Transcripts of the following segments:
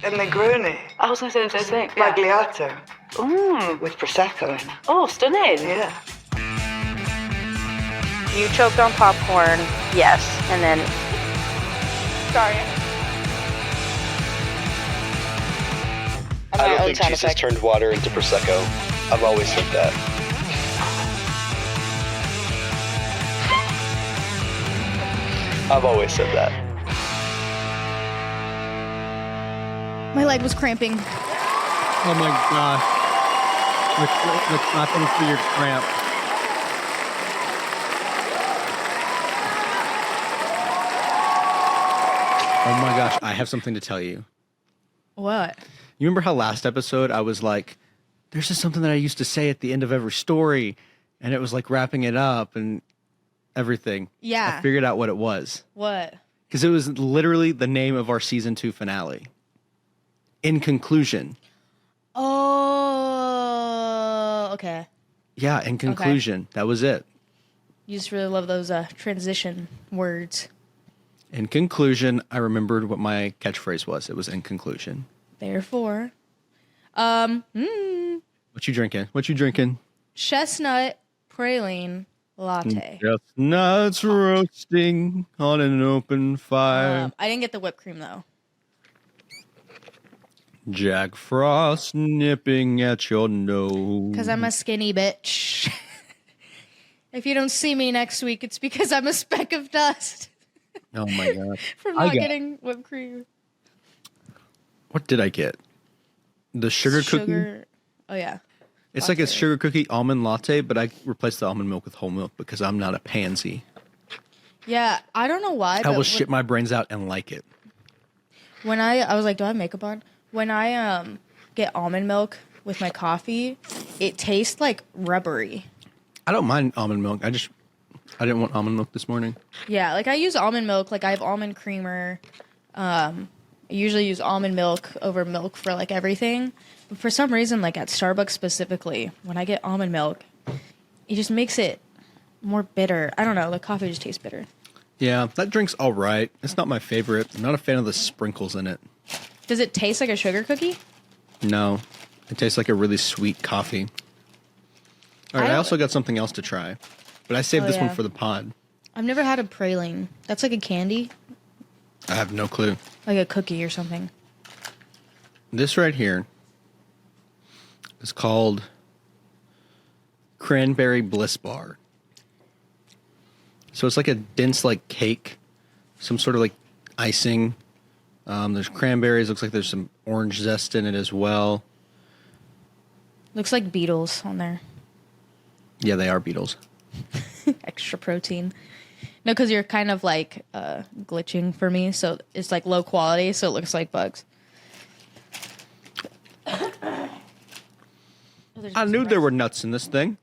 and Negroni. I was going to say the same thing. Magliato. With Prosecco in it. Oh, stunning. Yeah. You choked on popcorn, yes, and then... Sorry. I don't think Jesus turned water into Prosecco. I've always said that. I've always said that. My leg was cramping. Oh my gosh. We're clapping for your cramp. Oh my gosh, I have something to tell you. What? You remember how last episode I was like, there's just something that I used to say at the end of every story, and it was like wrapping it up and everything. Yeah. I figured out what it was. What? Because it was literally the name of our season 2 finale. In conclusion. Oh, okay. Yeah, in conclusion. Okay. That was it. You just really love those transition words. In conclusion, I remembered what my catchphrase was. It was in conclusion. Therefore. What you drinking? Chestnut praline latte. Chestnuts roasting on an open fire. I didn't get the whipped cream, though. Jack Frost nipping at your nose. Because I'm a skinny bitch. If you don't see me next week, it's because I'm a speck of dust. Oh my God. From not getting whipped cream. What did I get? The sugar cookie? Oh, yeah. It's like a sugar cookie almond latte, but I replaced the almond milk with whole milk because I'm not a pansy. Yeah, I don't know why. I will shit my brains out and like it. When I was like, do I have makeup on? When I get almond milk with my coffee, it tastes like rubbery. I don't mind almond milk. I didn't want almond milk this morning. Yeah, like I use almond milk. Like I have almond creamer. I usually use almond milk over milk for like everything. But for some reason, like at Starbucks specifically, when I get almond milk, it just makes it more bitter. I don't know. The coffee just tastes bitter. Yeah, that drink's all right. It's not my favorite. I'm not a fan of the sprinkles in it. Does it taste like a sugar cookie? No. It tastes like a really sweet coffee. All right, I also got something else to try. But I saved this one for the pod. I've never had a praline. That's like a candy? I have no clue. Like a cookie or something. This right here is called Cranberry Bliss Bar. So it's like a dense like cake. Some sort of like icing. There's cranberries. Looks like there's some orange zest in it as well. Looks like beetles on there. Yeah, they are beetles. Extra protein. No, because you're kind of like glitching for me, so it's like low quality, so it looks like bugs. I knew there were nuts in this thing.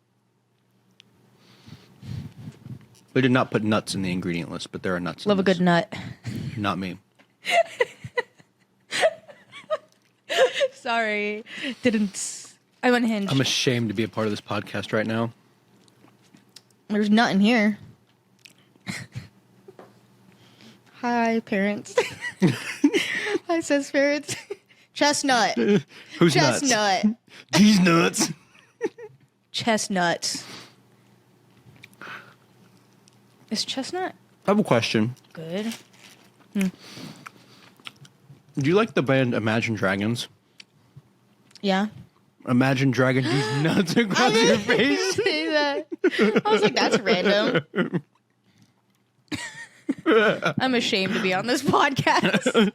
We did not put nuts in the ingredient list, but there are nuts in this. Love a good nut. Not me. Sorry. I'm unhinged. I'm ashamed to be a part of this podcast right now. There's nut in here. Hi, parents. Hi, says parents. Chestnut. Who's Chestnut. nuts? These nuts. Chestnuts. Is chestnut I have a question. good? Do you like the band Imagine Dragons? Yeah. Imagine dragging these nuts across your face. Say that. I was like, that's random. I'm ashamed to be on this podcast.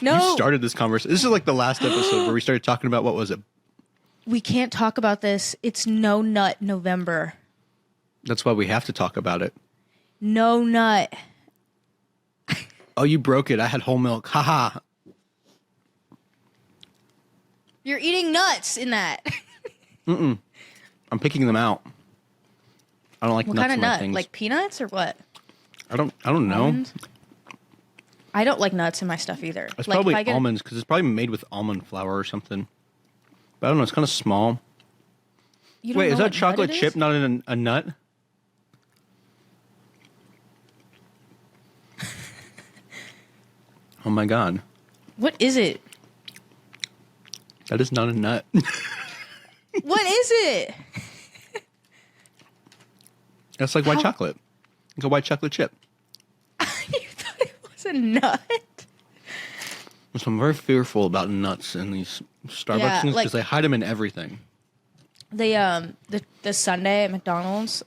No. You started this conversation. This is like the last episode where we started talking about, what was it? We can't talk about this. It's No Nut November. That's why we have to talk about it. No nut. Oh, you broke it. I had whole milk. Haha. You're eating nuts in that. I'm picking them out. I don't like What nuts kind of in my nut? things. Like peanuts or what? I don't know. Almonds? I don't like nuts in my stuff either. It's like probably almonds because it's probably made with almond flour or something. But I don't know. It's kind of small. Wait, is that chocolate chip not in a nut? Oh my God. What is it? That is not a nut. What is it? That's like white chocolate. Like a white chocolate chip. You thought it was a nut? So I'm very fearful about nuts in these Starbucks Yeah, things like- because they hide them in everything. The sundae at McDonald's.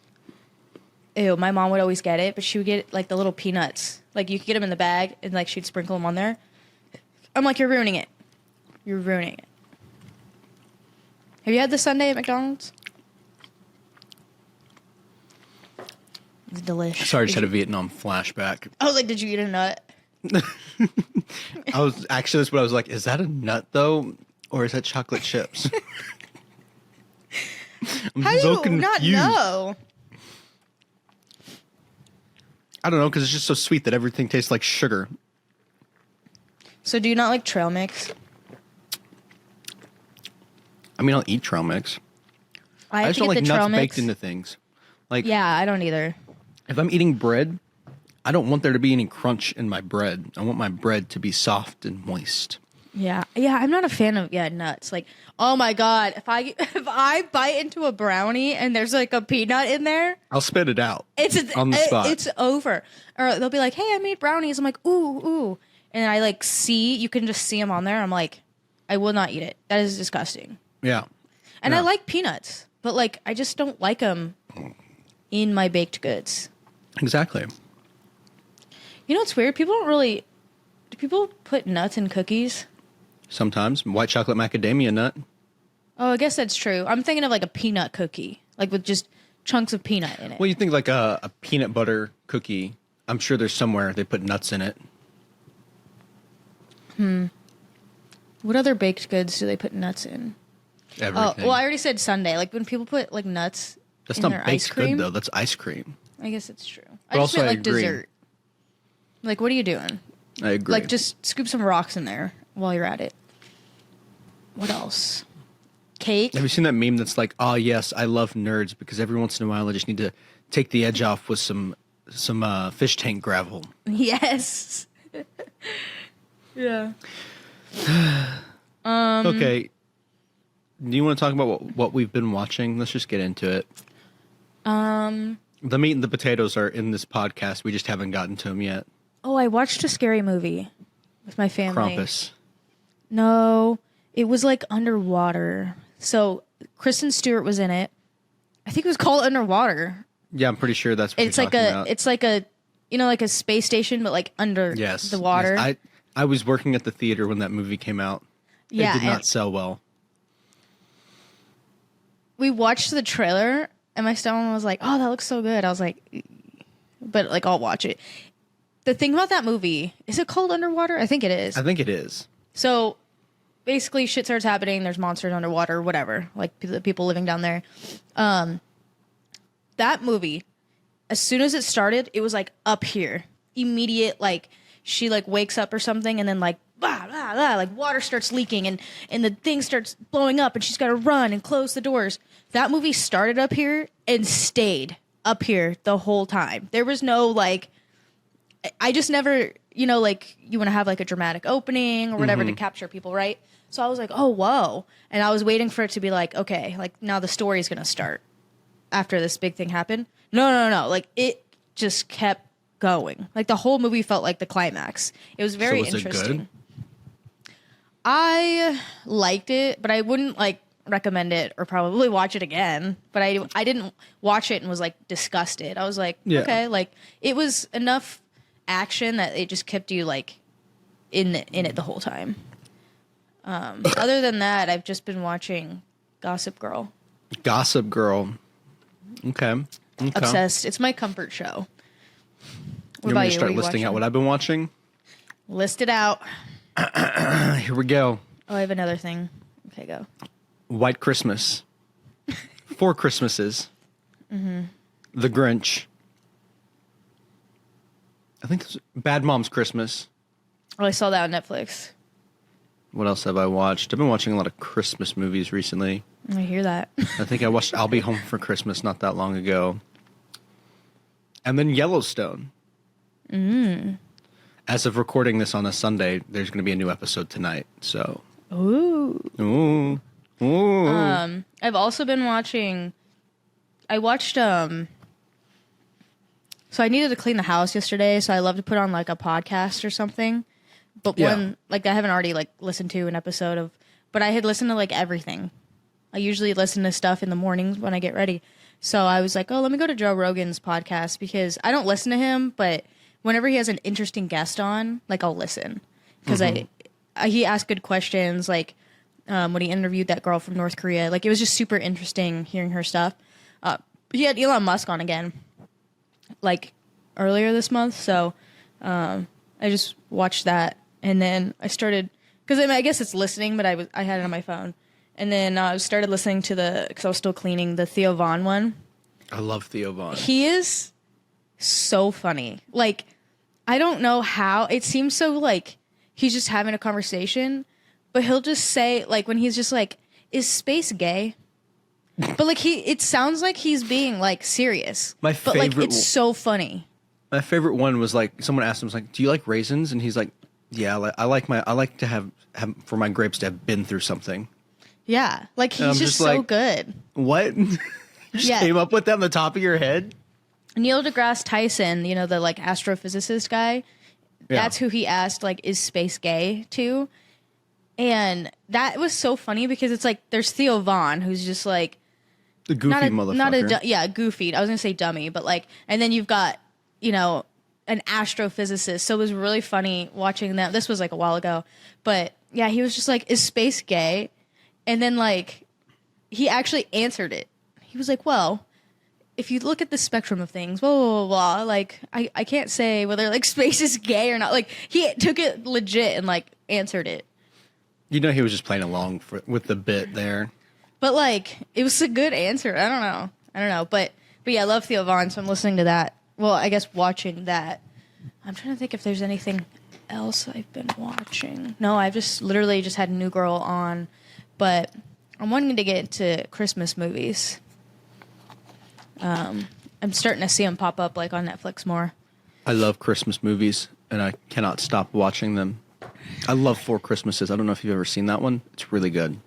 Ew, my mom would always get it, but she would get like the little peanuts. Like you could get them in the bag, and like she'd sprinkle them on there. I'm like, you're ruining it. You're ruining it. Have you had the sundae at McDonald's? It's delicious. Sorry, I just had a Vietnam flashback. I was like, did you eat a nut? I was actually, that's what I was like, is that a nut though? Or is that chocolate chips? I'm How do so you not confused. know? I don't know, because it's just so sweet that everything tastes like sugar. So do you not like trail mix? I mean, I'll eat trail mix. I I have just to don't get like the nuts trail mix. baked into things. Like, Yeah, I don't either. if I'm eating bread, I don't want there to be any crunch in my bread. I want my bread to be soft and moist. Yeah, I'm not a fan of nuts. Like, oh my god, if I bite into a brownie and there's like a peanut in there, I'll spit it out it's on the spot. It's over. Or they'll be like, "Hey, I made brownies." I'm like, "Ooh," and I like you can just see them on there. I'm like, I will not eat it. That is disgusting. Yeah. And Yeah. I like peanuts, but like I just don't like them in my baked goods. Exactly. You know what's weird? Do people put nuts in cookies? Sometimes. White chocolate macadamia nut. Oh, I guess that's true. I'm thinking of like a peanut cookie, like with just chunks of peanut in it. Well, you think like a peanut butter cookie. I'm sure there's somewhere they put nuts in it. What other baked goods do they put nuts in? Everything. Oh, well, I already said sundae. Like when people put like nuts That's in not their baked ice cream. good, though. That's ice cream. I guess it's true. But I just also meant I like agree. dessert. Like, what are you doing? I agree. Like, just scoop some rocks in there while you're at it. What else? Cake? Have you seen that meme that's like, oh, yes, I love nerds because every once in a while I just need to take the edge off with some fish tank gravel. Yes. Yeah. Okay. Do you want to talk about what we've been watching? Let's just get into it. The meat and the potatoes are in this podcast. We just haven't gotten to them yet. Oh, I watched a scary movie with my family. Krampus. No, it was like underwater. So Kristen Stewart was in it. I think it was called Underwater. Yeah, I'm pretty sure that's what It's you're like talking a, about. it's like a, like a space station, but like under Yes. the water. Yes. I was working at the theater when that movie came out. Yeah, It did and- not sell well. We watched the trailer, and my stepmom was like, "Oh, that looks so good." I was like, "But like, I'll watch it." The thing about that movie, is it called Underwater? I think it is. I think it is. So basically, shit starts happening. There's monsters underwater, whatever. Like the people living down there. That movie, as soon as it started, it was like up here, immediate. Like she like wakes up or something, and then like blah blah blah, like water starts leaking, and the thing starts blowing up, and she's got to run and close the doors. That movie started up here and stayed up here the whole time. There was no like. I just never, like you want to have like a dramatic opening or whatever to capture people, right? So I was like, oh, whoa. And I was waiting for it to be like, okay, like now the story's going to start after this big thing happened. No. Like it just kept going. Like the whole movie felt like the climax. It was very was it interesting. good? I liked it, but I wouldn't like recommend it or probably watch it again. But I didn't watch it and was like disgusted. I was like, Yeah. okay, like it was enough action that it just kept you like in it the whole time. Other than that, I've just been watching Gossip Girl. Gossip Girl. Okay. Obsessed. It's my comfort show. You want me to start listing out what I've been watching? List it out. Here we go. Oh, I have another thing. Okay, go. White Christmas. 4 Christmases. The Grinch. I think it's Bad Mom's Christmas. Oh, I saw that on Netflix. What else have I watched? I've been watching a lot of Christmas movies recently. I hear that. I think I watched I'll Be Home for Christmas not that long ago. And then Yellowstone. As of recording this on a Sunday, there's going to be a new episode tonight. So Ooh. Ooh. Ooh. I've also been watching. I watched. So I needed to clean the house yesterday, so I love to put on like a podcast or something. But one like I haven't already like listened to an episode of, but I had listened to like everything. I usually listen to stuff in the mornings when I get ready. So I was like, oh, let me go to Joe Rogan's podcast because I don't listen to him, but whenever he has an interesting guest on, like I'll listen because he asked good questions. Like when he interviewed that girl from North Korea, like it was just super interesting hearing her stuff. He had Elon Musk on again, like earlier this month. So I just watched that, and then I started because I guess it's listening, but I had it on my phone. And then I started listening to because I was still cleaning, the Theo Von one. I love Theo Von. He is so funny. Like, I don't know how. It seems so like he's just having a conversation, but he'll just say, like, when he's just like, is space gay? But, like, it sounds like he's being, like, serious. But, like, it's so funny. My favorite one was, like, someone asked him, like, do you like raisins? And he's like, yeah, I like to have for my grapes to have been through something. Yeah, like he's just so like, good. What? You just came up with that on the top of your head? Neil deGrasse Tyson, you know, the like astrophysicist guy. Yeah. That's who he asked, like, is space gay to? And that was so funny because it's like there's Theo Von, who's just like the goofy motherfucker. Goofy. I was gonna say dummy, but like, and then you've got, you know, an astrophysicist. So it was really funny watching them. This was like a while ago, but yeah, he was just like, is space gay? And then, like, he actually answered it. He was like, well, if you look at the spectrum of things, blah, blah, blah, blah, like, I can't say whether, like, space is gay or not. Like, he took it legit and, like, answered it. You know he was just playing along with the bit there. But, like, it was a good answer. I don't know. But yeah, I love Theo Von, so I'm listening to that. Well, I guess watching that. I'm trying to think if there's anything else I've been watching. No, I've just literally just had New Girl on. But I'm wanting to get into Christmas movies. I'm starting to see them pop up like on Netflix more. I love Christmas movies, and I cannot stop watching them. I love Four Christmases. I don't know if you've ever seen that one. It's really good.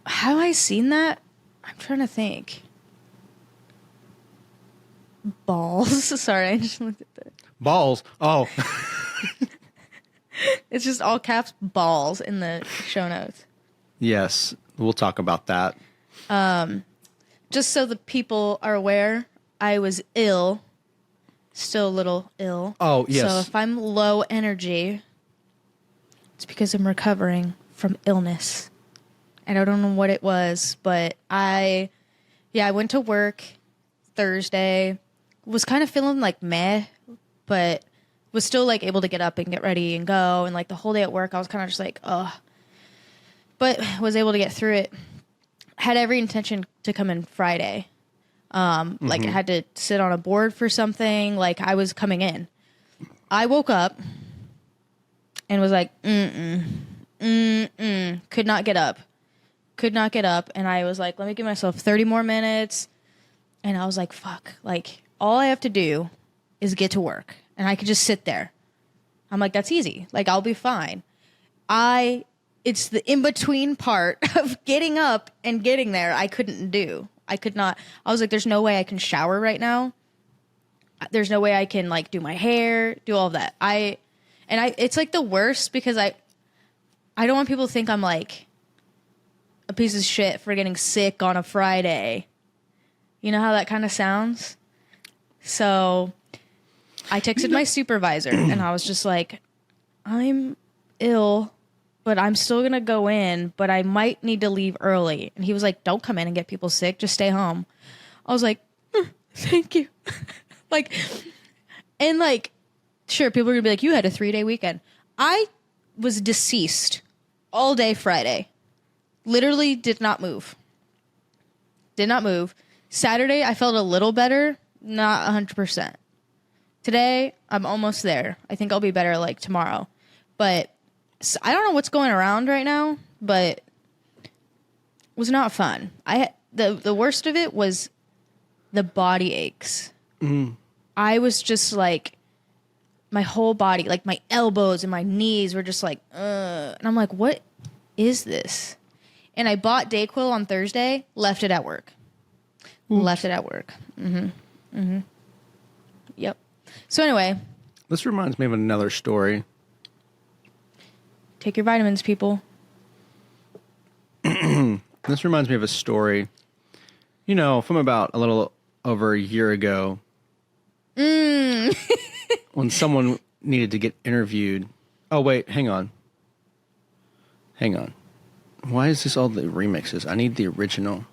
Have I seen that? I'm trying to think. Balls. Sorry, I just looked at that. Balls? Oh. It's just all caps balls in the show notes. Yes, we'll talk about that. Just so the people are aware, I was ill. Still a little ill. Oh, yes. So if I'm low energy, it's because I'm recovering from illness. And I don't know what it was, but I went to work Thursday. Was kind of feeling like meh, but was still like able to get up and get ready and go. And like the whole day at work, I was kind of just like, ugh. But was able to get through it. Had every intention to come in Friday. Like I had to sit on a board for something. Like I was coming in. I woke up and was like, could not get up. And I was like, let me give myself 30 more minutes. And I was like, fuck. Like all I have to do is get to work. And I could just sit there. I'm like, that's easy. Like, I'll be fine. It's the in-between part of getting up and getting there I couldn't do. I could not. I was like, there's no way I can shower right now. There's no way I can, like, do my hair, do all of that. It's, like, the worst because I don't want people to think I'm, like, a piece of shit for getting sick on a Friday. You know how that kind of sounds? So I texted my supervisor, and I was just like, I'm ill, but I'm still going to go in, but I might need to leave early. And he was like, don't come in and get people sick. Just stay home. I was like, thank you. Sure, people are going to be like, you had a 3-day weekend. I was deceased all day Friday. Literally did not move. Saturday, I felt a little better, not 100%. Today, I'm almost there. I think I'll be better like tomorrow. But I don't know what's going around right now, but it was not fun. The worst of it was the body aches. I was just like, my whole body, like my elbows and my knees were just like, and I'm like, what is this? And I bought Dayquil on Thursday, left it at work. Left it at work. Yep. So anyway. This reminds me of another story. Take your vitamins, people. This reminds me of a story, you know, from about a little over a year ago. When someone needed to get interviewed. Oh, wait, hang on. Why is this all the remixes? I need the original.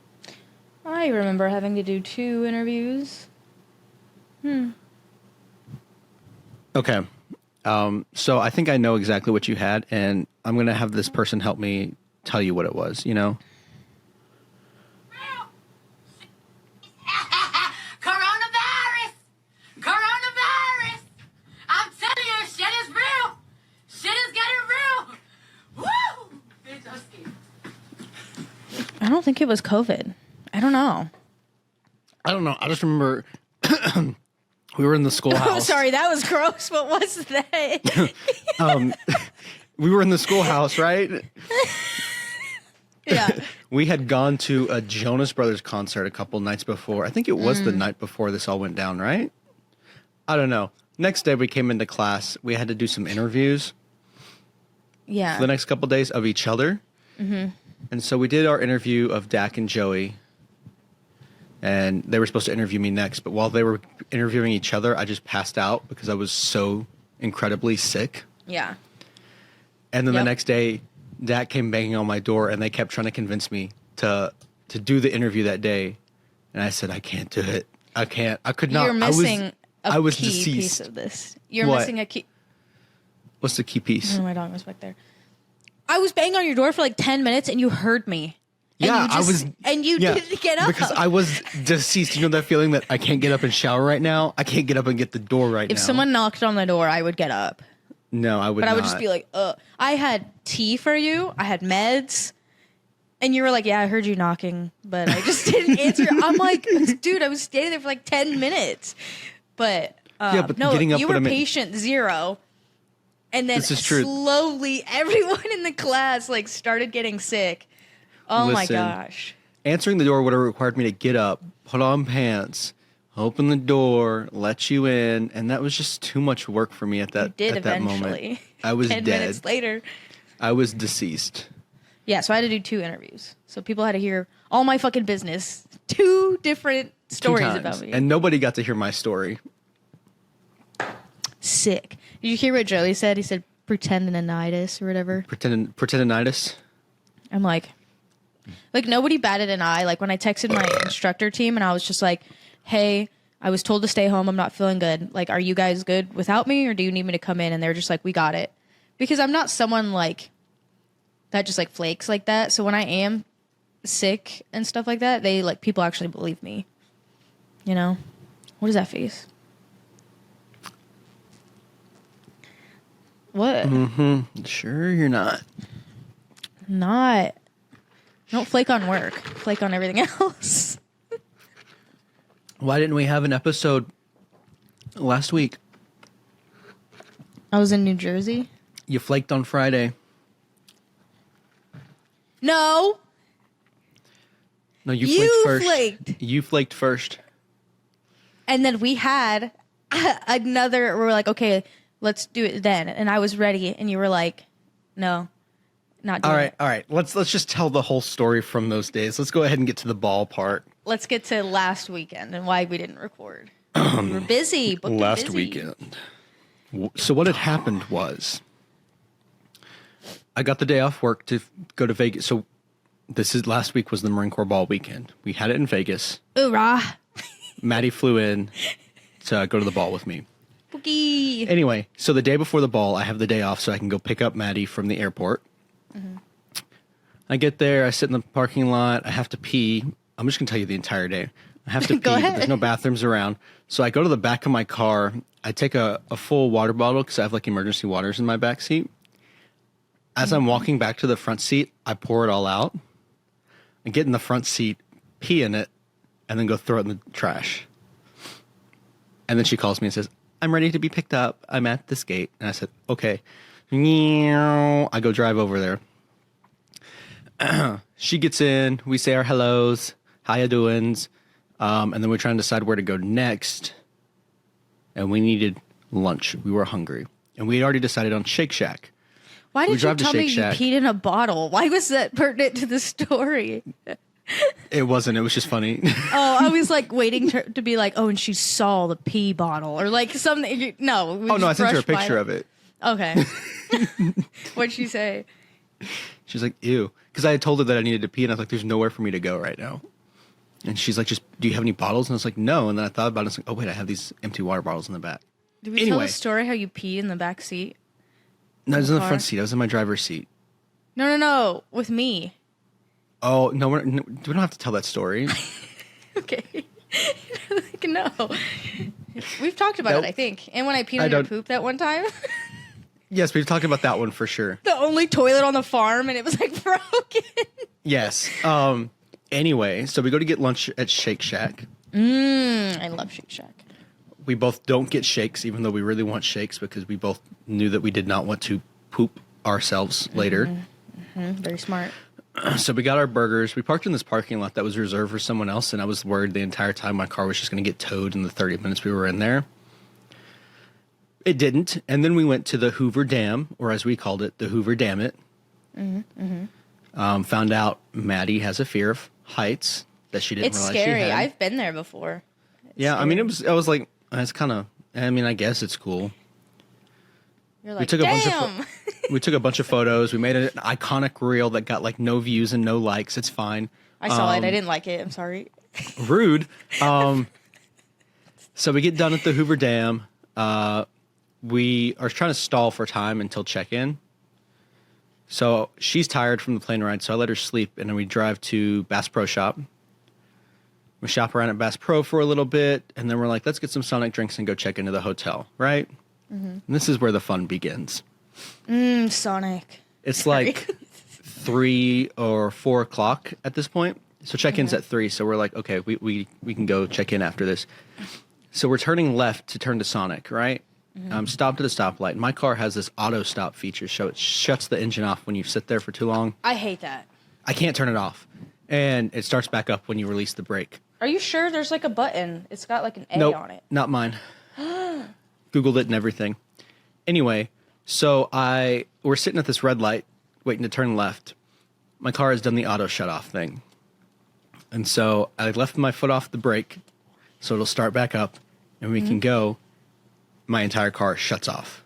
I remember having to do 2 interviews. Okay. So I think I know exactly what you had, and I'm going to have this person help me tell you what it was, you know? Coronavirus! Coronavirus! I'm telling you, shit is real! Shit is getting real! Woo! Bitch, I'm scared. I don't think it was COVID. I don't know. I just remember we were in the schoolhouse. Oh, sorry, that was gross. What was that? We were in the schoolhouse, right? Yeah. We had gone to a Jonas Brothers concert a couple nights before. I think it was the night before this all went down, right? I don't know. Next day we came into class. We had to do some interviews. Yeah. For the next couple days of each other. And so we did our interview of Dak and Joey. And they were supposed to interview me next. But while they were interviewing each other, I just passed out because I was so incredibly sick. Yeah. And then the next day, Dak came banging on my door, and they kept trying to convince me to do the interview that day. And I said, I can't do it. I can't. I could not. You're missing I was key deceased. piece of this. You're What? missing a key. What's the key piece? Oh, my dog was back there. I was banging on your door for like 10 minutes, and you heard me. And Yeah, you just, And you didn't get up. Because I was deceased. You know that feeling that I can't get up and shower right now? I can't get up and get the door right now. If someone knocked on the door, I would get up. No, I would But not. I would just be like, I had tea for you. I had meds. And you were like, yeah, I heard you knocking, but I just didn't answer. I'm like, dude, I was standing there for like 10 minutes. But, but no, getting up you when were I'm in- patient 0. And then This is true. slowly everyone in the class like started getting sick. Oh my Listen. gosh. Answering the door would have required me to get up, put on pants, open the door, let you in, and that was just too much work for me at that You did at that eventually. moment. I was 10 dead. minutes later. I was deceased. Yeah, so I had to do 2 interviews. So people had to hear all my fucking business. 2 different stories 2 times. about me. And nobody got to hear my story. Sick. Did you hear what Joey said? He said pretendinitis or whatever. Pretendinitis. I'm like nobody batted an eye. Like when I texted my instructor team and I was just like, hey, I was told to stay home. I'm not feeling good. Like, are you guys good without me or do you need me to come in? And they're just like, we got it. Because I'm not someone like that just like flakes like that. So when I am sick and stuff like that, they like people actually believe me. You know? What is that face? What? Sure, you're not. Not. Don't flake on work. Flake on everything else. Why didn't we have an episode last week? I was in New Jersey. You flaked on Friday. No. No, you You flaked first. flaked. You flaked first. And then we had another, we were like, okay, let's do it then. And I was ready. And you were like, no, not doing it. All right. Let's just tell the whole story from those days. Let's go ahead and get to the ball part. Let's get to last weekend and why we didn't record. We were busy. booked and Last busy. weekend. So what had happened was I got the day off work to go to Vegas. So last week was the Marine Corps Ball weekend. We had it in Vegas. Hoorah. Maddie flew in to go to the ball with me. Boogie. Anyway, so the day before the ball, I have the day off so I can go pick up Maddie from the airport. I get there, I sit in the parking lot, I have to pee. I'm just going to tell you the entire day. I have to pee, Go but ahead. there's no bathrooms around. So I go to the back of my car, I take a full water bottle because I have like emergency waters in my back seat. As I'm walking back to the front seat, I pour it all out. I get in the front seat, pee in it, and then go throw it in the trash. And then she calls me and says, I'm ready to be picked up. I'm at this gate. And I said, okay. I go drive over there. She gets in. We say our hellos. How ya doings? And then we're trying to decide where to go next. And we needed lunch. We were hungry. And we had already decided on Shake Shack. Why We did you drive to tell me Shake you Shack. peed in a bottle? Why was that pertinent to the story? It wasn't. It was just funny. Oh, I was like waiting to be like, oh, and she saw the pee bottle or like something. No. Oh, no, I sent her a picture of it. Okay. What'd she say? She's like, ew. Because I had told her that I needed to pee, and I was like, there's nowhere for me to go right now. And she's like, just, do you have any bottles? And I was like, no. And then I thought about it. I was like, oh, wait, I have these empty water bottles in the back. Did we tell the story how you peed in the back seat? No, I was in the car? front seat. I was in my driver's seat. No. With me. Oh, no, we don't have to tell that story. Okay. Like, no. We've talked about Nope. it, I think. And when I peed on your poop that one time. Yes, we've talked about that one for sure. The only toilet on the farm, and it was like broken. Yes. Anyway, so we go to get lunch at Shake Shack. I love Shake Shack. We both don't get shakes, even though we really want shakes, because we both knew that we did not want to poop ourselves later. Very smart. So we got our burgers. We parked in this parking lot that was reserved for someone else, and I was worried the entire time my car was just going to get towed in the 30 minutes we were in there. It didn't. And then we went to the Hoover Dam, or as we called it, the Hoover Dam It. Found out Maddie has a fear of heights that she didn't It's realize scary. she had. I've been there before. Yeah, I mean, I was like, it's kind of, I mean, I guess it's cool. You're like, took a bunch of damn. We took a bunch of photos. We made an iconic reel that got like no views and no likes. It's fine. I saw it. I didn't like it. I'm sorry. Rude. So we get done at the Hoover Dam. We are trying to stall for time until check-in. So she's tired from the plane ride, so I let her sleep, and then we drive to Bass Pro Shop. We shop around at Bass Pro for a little bit, and then we're like, let's get some Sonic drinks and go check into the hotel, right? And this is where the fun begins. Sonic. It's like 3 or 4 o'clock at this point. So check-in's at 3, so we're like, okay, we can go check in after this. So we're turning left to turn to Sonic, right? Stopped at a stoplight. My car has this auto stop feature, so it shuts the engine off when you sit there for too long. I hate that. I can't turn it off. And it starts back up when you release the brake. Are you sure there's like a button? It's got like an A Nope, on it. not mine. Googled it and everything. Anyway, so we're sitting at this red light, waiting to turn left. My car has done the auto shut off thing. And so I left my foot off the brake, so it'll start back up, and we can go. My entire car shuts off.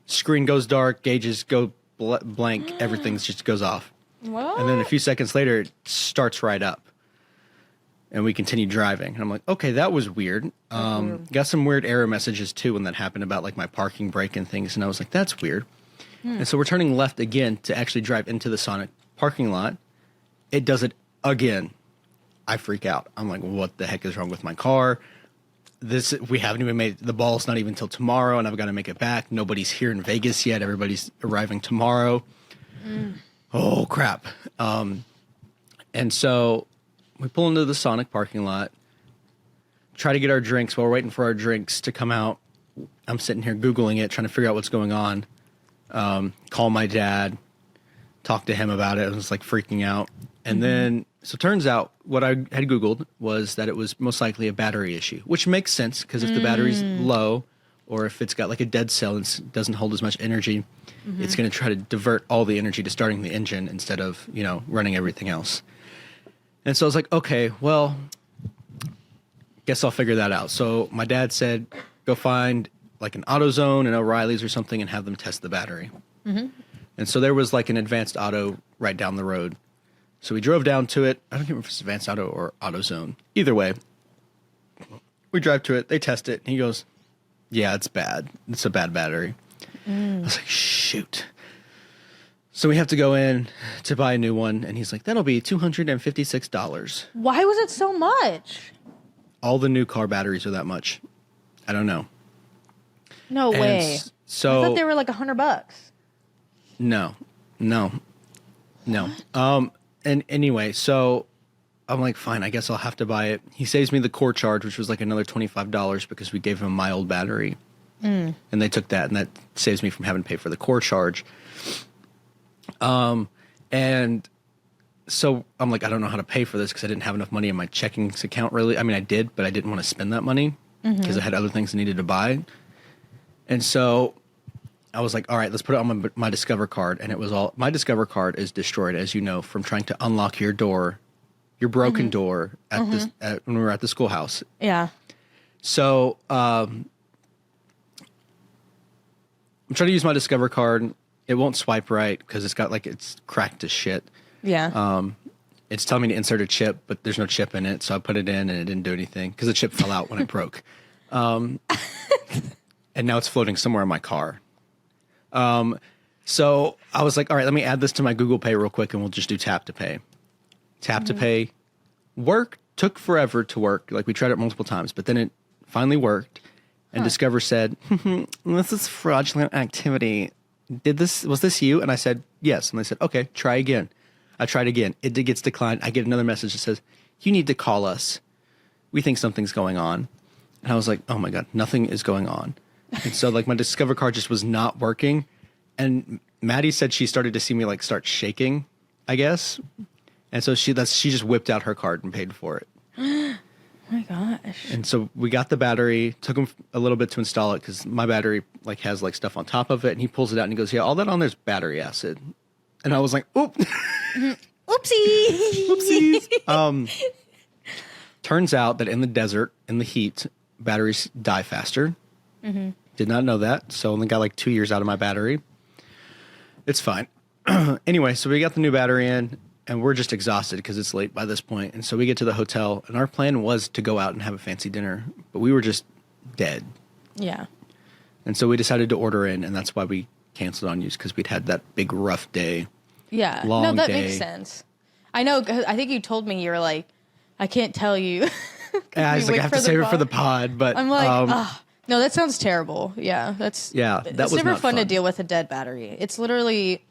Screen goes dark, gauges go blank, everything just goes off. What? And then a few seconds later, it starts right up. And we continue driving. And I'm like, okay, that was weird. Got some weird error messages, too, when that happened about, like, my parking brake and things. And I was like, that's weird. And so we're turning left again to actually drive into the Sonic parking lot. It does it again. I freak out. I'm like, what the heck is wrong with my car? We haven't even made the ball's not even till tomorrow, and I've got to make it back. Nobody's here in Vegas yet. Everybody's arriving tomorrow. Oh, crap. And so we pull into the Sonic parking lot, try to get our drinks. While we're waiting for our drinks to come out, I'm sitting here Googling it, trying to figure out what's going on. Call my dad, talk to him about it. I was like freaking out. And then, so it turns out what I had Googled was that it was most likely a battery issue, which makes sense because if the battery's low or if it's got like a dead cell and doesn't hold as much energy, it's going to try to divert all the energy to starting the engine instead of, running everything else. And so I was like, okay, well, guess I'll figure that out. So my dad said, go find like an AutoZone and O'Reilly's or something and have them test the battery. And so there was like an Advanced Auto right down the road. So we drove down to it. I don't remember if it's Advanced Auto or AutoZone. Either way, we drive to it. They test it. And he goes, yeah, it's bad. It's a bad battery. I was like, shoot. So we have to go in to buy a new one. And he's like, that'll be $256. Why was it so much? All the new car batteries are that much. I don't know. No And way. So I thought they were like $100. No. And anyway, so I'm like, fine, I guess I'll have to buy it. He saves me the core charge, which was like another $25 because we gave him my old battery. And they took that, and that saves me from having to pay for the core charge. And so I'm like, I don't know how to pay for this because I didn't have enough money in my checking account, really. I mean, I did, but I didn't want to spend that money because I had other things I needed to buy. And so I was like, all right, let's put it on my Discover card. And it was all, my Discover card is destroyed, as you know, from trying to unlock your door, your broken door at when we were at the schoolhouse. Yeah. So I'm trying to use my Discover card. It won't swipe right because it's cracked as shit. Yeah. It's telling me to insert a chip, but there's no chip in it. So I put it in and it didn't do anything because the chip fell out when it broke. And now it's floating somewhere in my car. So I was like, all right, let me add this to my Google Pay real quick and we'll just do tap to pay. Tap to pay took forever to work. Like we tried it multiple times, but then it finally worked. And Discover said, this is fraudulent activity. Was this you? And I said, yes. And they said, okay, try again. I tried again. It gets declined. I get another message that says, you need to call us. We think something's going on. And I was like, oh my God, nothing is going on. And so like my Discover card just was not working. And Maddie said she started to see me like start shaking, I guess. And so she just whipped out her card and paid for it. Oh my gosh. And so we got the battery, took him a little bit to install it because my battery like has like stuff on top of it. And he pulls it out and he goes, yeah, all that on there's battery acid. And I was like, oop. Oopsie. Oopsies. Turns out that in the desert, in the heat, batteries die faster. Did not know that. So only got like 2 years out of my battery. It's fine. Anyway, so we got the new battery in. And we're just exhausted because it's late by this point. And so we get to the hotel, and our plan was to go out and have a fancy dinner, but we were just dead. Yeah. And so we decided to order in, and that's why we canceled on you, because we'd had that big rough day. Yeah. Long no, that day. makes sense. I know. I think you told me you were like, I can't tell you. Yeah, I was like, I have to save it for the pod, but I'm like, no, that sounds terrible. Yeah, that was it's never not fun to fun. deal with a dead battery. It's literally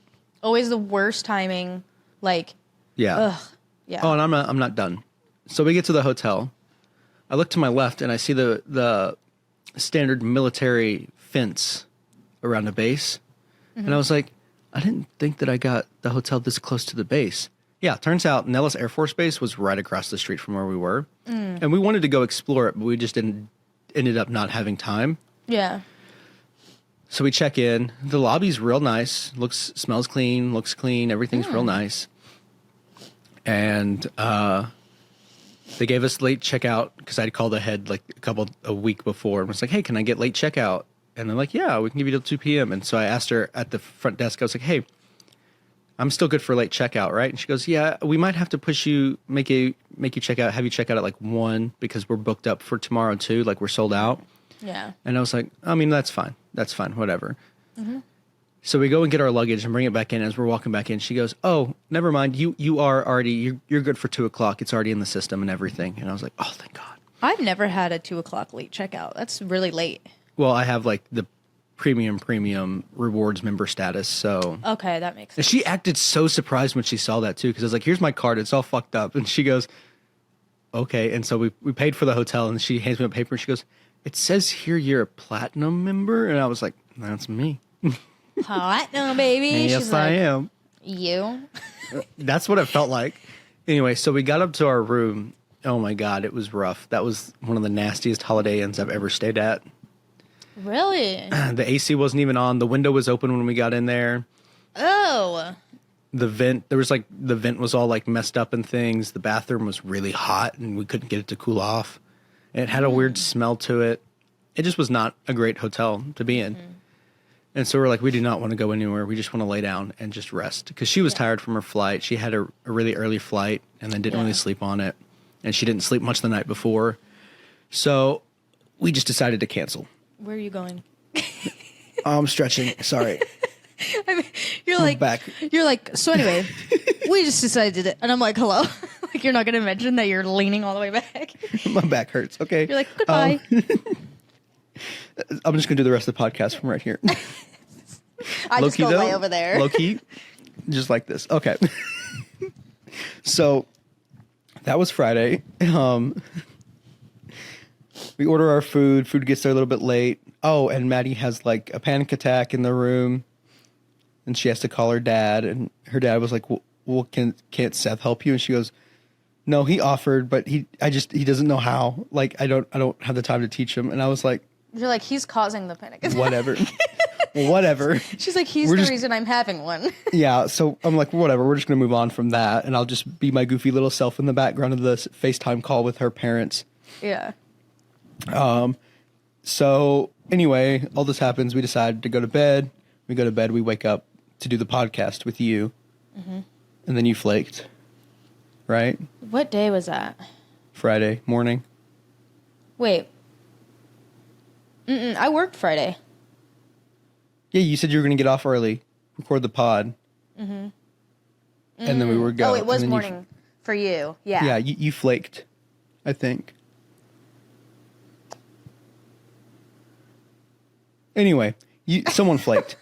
always the worst timing. Like, yeah. ugh, yeah. Oh, and I'm not done. So we get to the hotel. I look to my left, and I see the standard military fence around the base. And I was like, I didn't think that I got the hotel this close to the base. Yeah, turns out Nellis Air Force Base was right across the street from where we were. And we wanted to go explore it, but we just ended up not having time. Yeah. So we check in. The lobby's real nice. Smells clean, looks clean. Everything's real nice. And they gave us late checkout because I'd called ahead like a week before and was like, hey, can I get late checkout? And they're like, yeah, we can give you till 2 p.m. And so I asked her at the front desk, I was like, hey, I'm still good for late checkout, right? And she goes, yeah, we might have to push you, have you check out at like 1 because we're booked up for tomorrow too. Like we're sold out. Yeah. And I was like, I mean, that's fine. That's fine. Whatever. So we go and get our luggage and bring it back in. As we're walking back in, she goes, oh, never mind. You are already, you're good for 2 o'clock. It's already in the system and everything. And I was like, oh, thank God. I've never had a 2 o'clock late checkout. That's really late. Well, I have like the premium rewards member status. So Okay, that makes and sense. she acted so surprised when she saw that too. Cause I was like, here's my card. It's all fucked up. And she goes, okay. And so we paid for the hotel and she hands me a paper and she goes, it says here you're a platinum member. And I was like, that's me. Platinum, baby. Yes, She's I like, am. You? That's what it felt like. Anyway, so we got up to our room. Oh my God, it was rough. That was one of the nastiest Holiday Inns I've ever stayed at. Really? The AC wasn't even on. The window was open when we got in there. Oh. The vent was all like messed up and things. The bathroom was really hot and we couldn't get it to cool off. And it had a weird smell to it. It just was not a great hotel to be in. And so we're like, we do not want to go anywhere. We just want to lay down and just rest. Because she was tired from her flight. She had a really early flight and then didn't really sleep on it. And she didn't sleep much the night before. So we just decided to cancel. Where are you going? I'm stretching. Sorry. I mean, you're like, back. You're like, so anyway, we just decided it. And I'm like, hello? Like, you're not going to mention that you're leaning all the way back? My back hurts. Okay. You're like, goodbye. I'm just going to do the rest of the podcast from right here. I just go lay over there. Low key, just like this. Okay. So that was Friday. We order our food. Food gets there a little bit late. Oh, and Maddie has like a panic attack in the room, and she has to call her dad. And her dad was like, "Well, can't Seth help you?" And she goes, "No, he offered, but he doesn't know how. Like, I don't have the time to teach him." And I was like, You're like, he's causing the panic attack. "Whatever, whatever." She's like, he's reason I'm having one. Yeah, so I'm like, whatever. We're just gonna move on from that, and I'll just be my goofy little self in the background of the FaceTime call with her parents. Yeah. So anyway, all this happens. We decide to go to bed. We go to bed. We wake up to do the podcast with you, and then you flaked, right? What day was that? Friday morning. Wait. I worked Friday. Yeah, you said you were going to get off early, record the pod, and then we were going. Oh, it was morning for you. Yeah. Yeah, you flaked, I think. Anyway, someone flaked.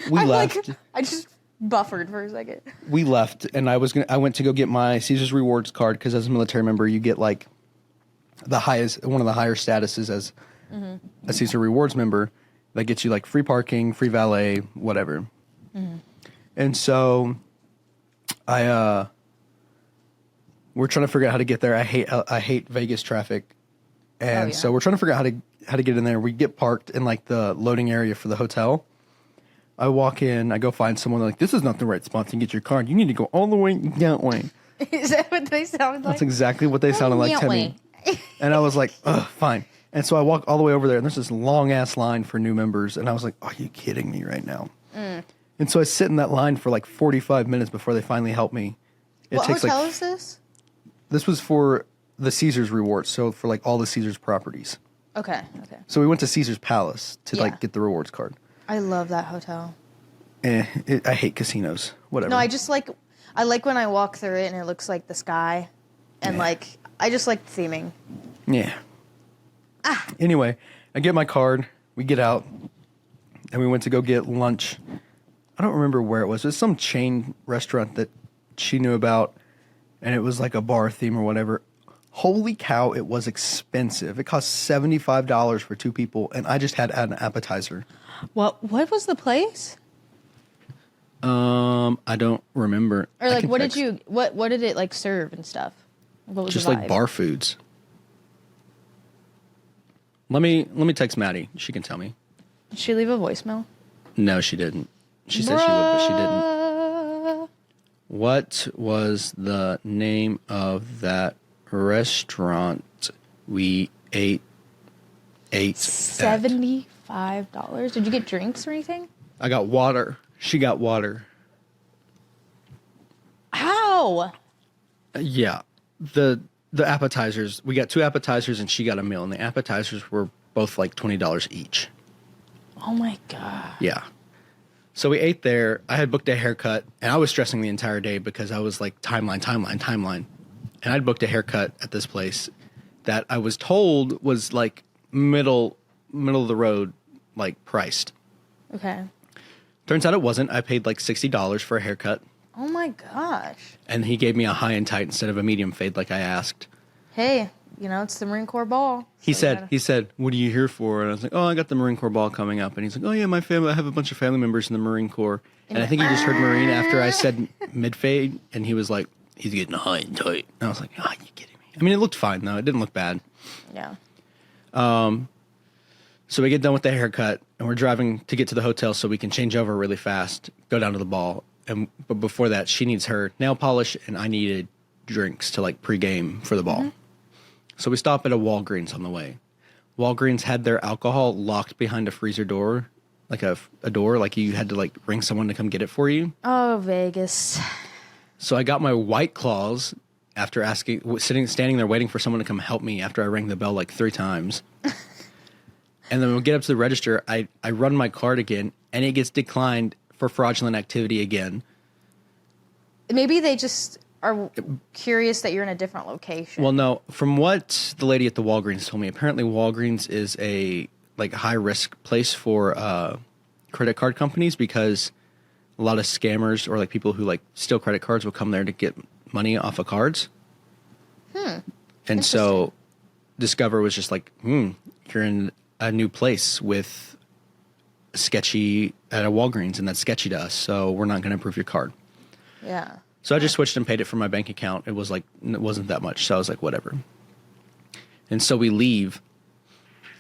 We left. I just buffered for a second. We left, and I went to go get my Caesar's Rewards card because as a military member, you get like one of the higher statuses as a Caesar Rewards member that gets you like free parking, free valet, whatever. And so we're trying to figure out how to get there. I hate Vegas traffic. And so we're trying to figure out how to get in there. We get parked in like the loading area for the hotel. I walk in, I go find someone like, this is not the right spot to get your card. You need to go all the way that way. Is that what they sounded like? That's exactly what they sounded like to me. And I was like, ugh, fine. And so I walk all the way over there, and there's this long-ass line for new members. And I was like, are you kidding me right now? And so I sit in that line for like 45 minutes before they finally help me. What hotel is this? This was for the Caesars rewards, so for like all the Caesars properties. Okay. So we went to Caesars Palace to like get the rewards card. I love that hotel. I hate casinos. Whatever. No, I like when I walk through it and it looks like the sky, and like I just like the theming. Yeah. Anyway, I get my card. We get out, and we went to go get lunch. I don't remember where it was. It was some chain restaurant that she knew about, and it was like a bar theme or whatever. Holy cow, it was expensive. It cost $75 for two people, and I just had an appetizer. What was the place? I don't remember. Or like, what did it like serve and stuff? What was just the vibe? like bar foods. Let me text Maddie. She can tell me. Did she leave a voicemail? No, she didn't. She said she would, but she didn't. What was the name of that restaurant we ate at? $75. Did you get drinks or anything? I got water. She got water. How? Yeah. The appetizers, we got two appetizers and she got a meal, and the appetizers were both like $20 each. Oh my God. Yeah. So we ate there. I had booked a haircut, and I was stressing the entire day because I was like, timeline. And I'd booked a haircut at this place that I was told was like middle of the road, like priced. Okay. Turns out it wasn't. I paid like $60 for a haircut. Oh my gosh. And he gave me a high and tight instead of a medium fade like I asked. Hey, it's the Marine Corps ball. He said, what are you here for? And I was like, oh, I got the Marine Corps ball coming up. And he's like, oh yeah, my family, I have a bunch of family members in the Marine Corps. And I think he just heard Marine after I said mid fade, and he was like, he's getting high and tight. And I was like, oh, you kidding me? I mean, it looked fine though. It didn't look bad. Yeah. So we get done with the haircut, and we're driving to get to the hotel so we can change over really fast, go down to the ball. But before that, she needs her nail polish, and I needed drinks to like pregame for the ball. Mm-hmm. So we stop at a Walgreens on the way. Walgreens had their alcohol locked behind a freezer door, like a door, like you had to like ring someone to come get it for you. Oh, Vegas. So I got my White Claws after standing there waiting for someone to come help me after I rang the bell like 3 times. And then when we get up to the register, I run my card again, and it gets declined for fraudulent activity again. Maybe they just are curious that you're in a different location. Well, no. From what the lady at the Walgreens told me, apparently Walgreens is a like high risk place for credit card companies because a lot of scammers or like people who like steal credit cards will come there to get money off of cards. And so Discover was just like, you're in a new place with sketchy at a Walgreens, and that's sketchy to us, so we're not going to approve your card. Yeah. So I just switched and paid it from my bank account. It wasn't that much, so I was like, whatever. And so we leave,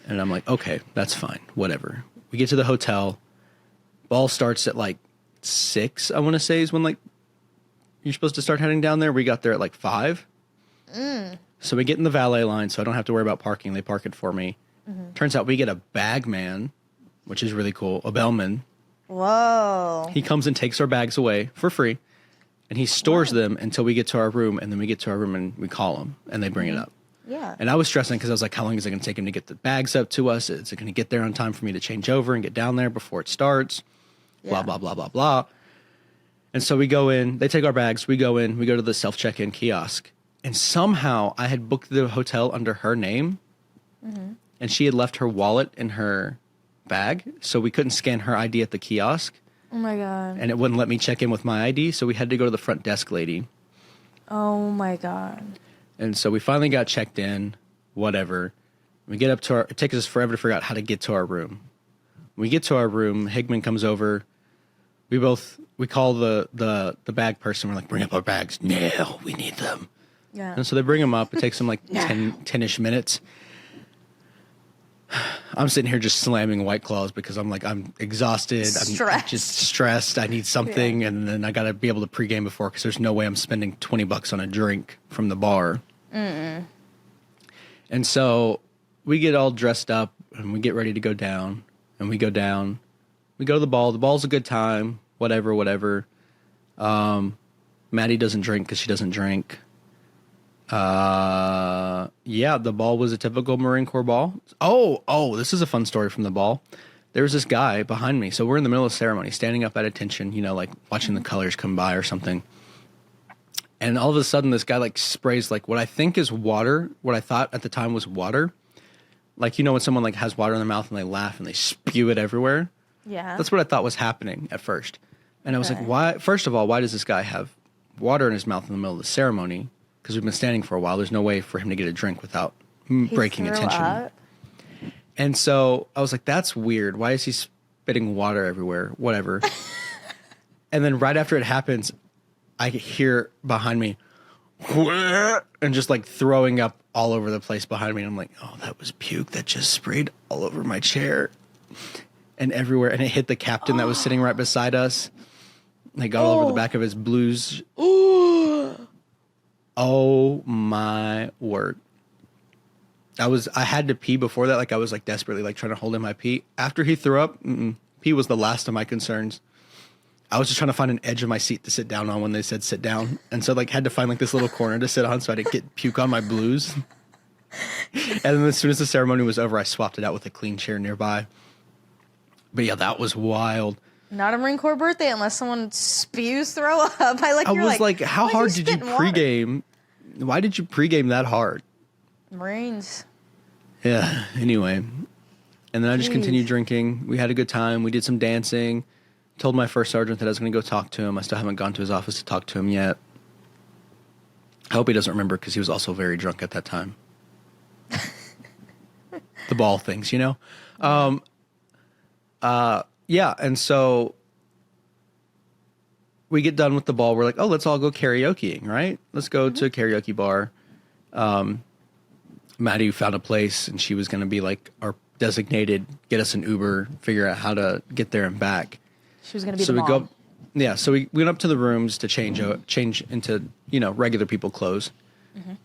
and I'm like, okay, that's fine, whatever. We get to the hotel. Ball starts at like 6, I want to say, is when like you're supposed to start heading down there. We got there at like 5. So we get in the valet line, so I don't have to worry about parking. They park it for me. Turns out we get a bag man, which is really cool, a bellman. Whoa. He comes and takes our bags away for free, and he stores them until we get to our room, and then we get to our room and we call him, and they bring it up. Yeah. And I was stressing because I was like, how long is it going to take him to get the bags up to us? Is it going to get there on time for me to change over and get down there before it starts? Blah, blah, blah, blah, blah. And so we go in. They take our bags. We go in. We go to the self-check-in kiosk. And somehow I had booked the hotel under her name, and she had left her wallet in her bag, so we couldn't scan her ID at the kiosk. Oh, my God. And it wouldn't let me check in with my ID, so we had to go to the front desk lady. Oh, my God. And so we finally got checked in, whatever. We get up to it takes us forever to figure out how to get to our room. When we get to our room, Higman comes over. We call the bag person. We're like, bring up our bags. No, we need them. Yeah. And so they bring them up. It takes them like 10-ish minutes. I'm sitting here just slamming White Claws because I'm exhausted. I'm just stressed. I need something. And then I got to be able to pregame before because there's no way I'm spending $20 on a drink from the bar. And so we get all dressed up and we get ready to go down. And we go down. We go to the ball. The ball's a good time. Whatever. Maddie doesn't drink because she doesn't drink. The ball was a typical Marine Corps ball. Oh, this is a fun story from the ball. There was this guy behind me. So we're in the middle of the ceremony, standing up at attention, like watching the colors come by or something. And all of a sudden this guy like sprays like what I think is water, what I thought at the time was water. Like, when someone like has water in their mouth and they laugh and they spew it everywhere. Yeah. That's what I thought was happening at first. And I was like, why? First of all, why does this guy have water in his mouth in the middle of the ceremony? Because we've been standing for a while. There's no way for him to get a drink without breaking attention. Up. And so I was like, that's weird. Why is he spitting water everywhere? Whatever. And then right after it happens, I hear behind me, and just like throwing up all over the place behind me. And I'm like, oh, that was puke that just sprayed all over my chair and everywhere. And it hit the captain that was sitting right beside us. And it got all over the back of his blues. Oh my word. I had to pee before that. Like I was like desperately like trying to hold in my pee. After he threw up, pee was the last of my concerns. I was just trying to find an edge of my seat to sit down on when they said sit down. And so like had to find like this little corner to sit on so I didn't get puke on my blues. And then as soon as the ceremony was over, I swapped it out with a clean chair nearby. But yeah, that was wild. Not a Marine Corps birthday unless someone spews throw up. I was like, how hard did you pregame? Why did you pregame that hard? Marines. Yeah, anyway. And then I just continued drinking. We had a good time. We did some dancing. Told my first sergeant that I was going to go talk to him. I still haven't gone to his office to talk to him yet. I hope he doesn't remember because he was also very drunk at that time. The ball things, Yeah, and so we get done with the ball. We're like, oh, let's all go karaokeing, right? Let's go to a karaoke bar. Maddie found a place, and she was going to be like our designated, get us an Uber, figure out how to get there and back. She was going to be the mom. So we went up to the rooms to change into, regular people clothes.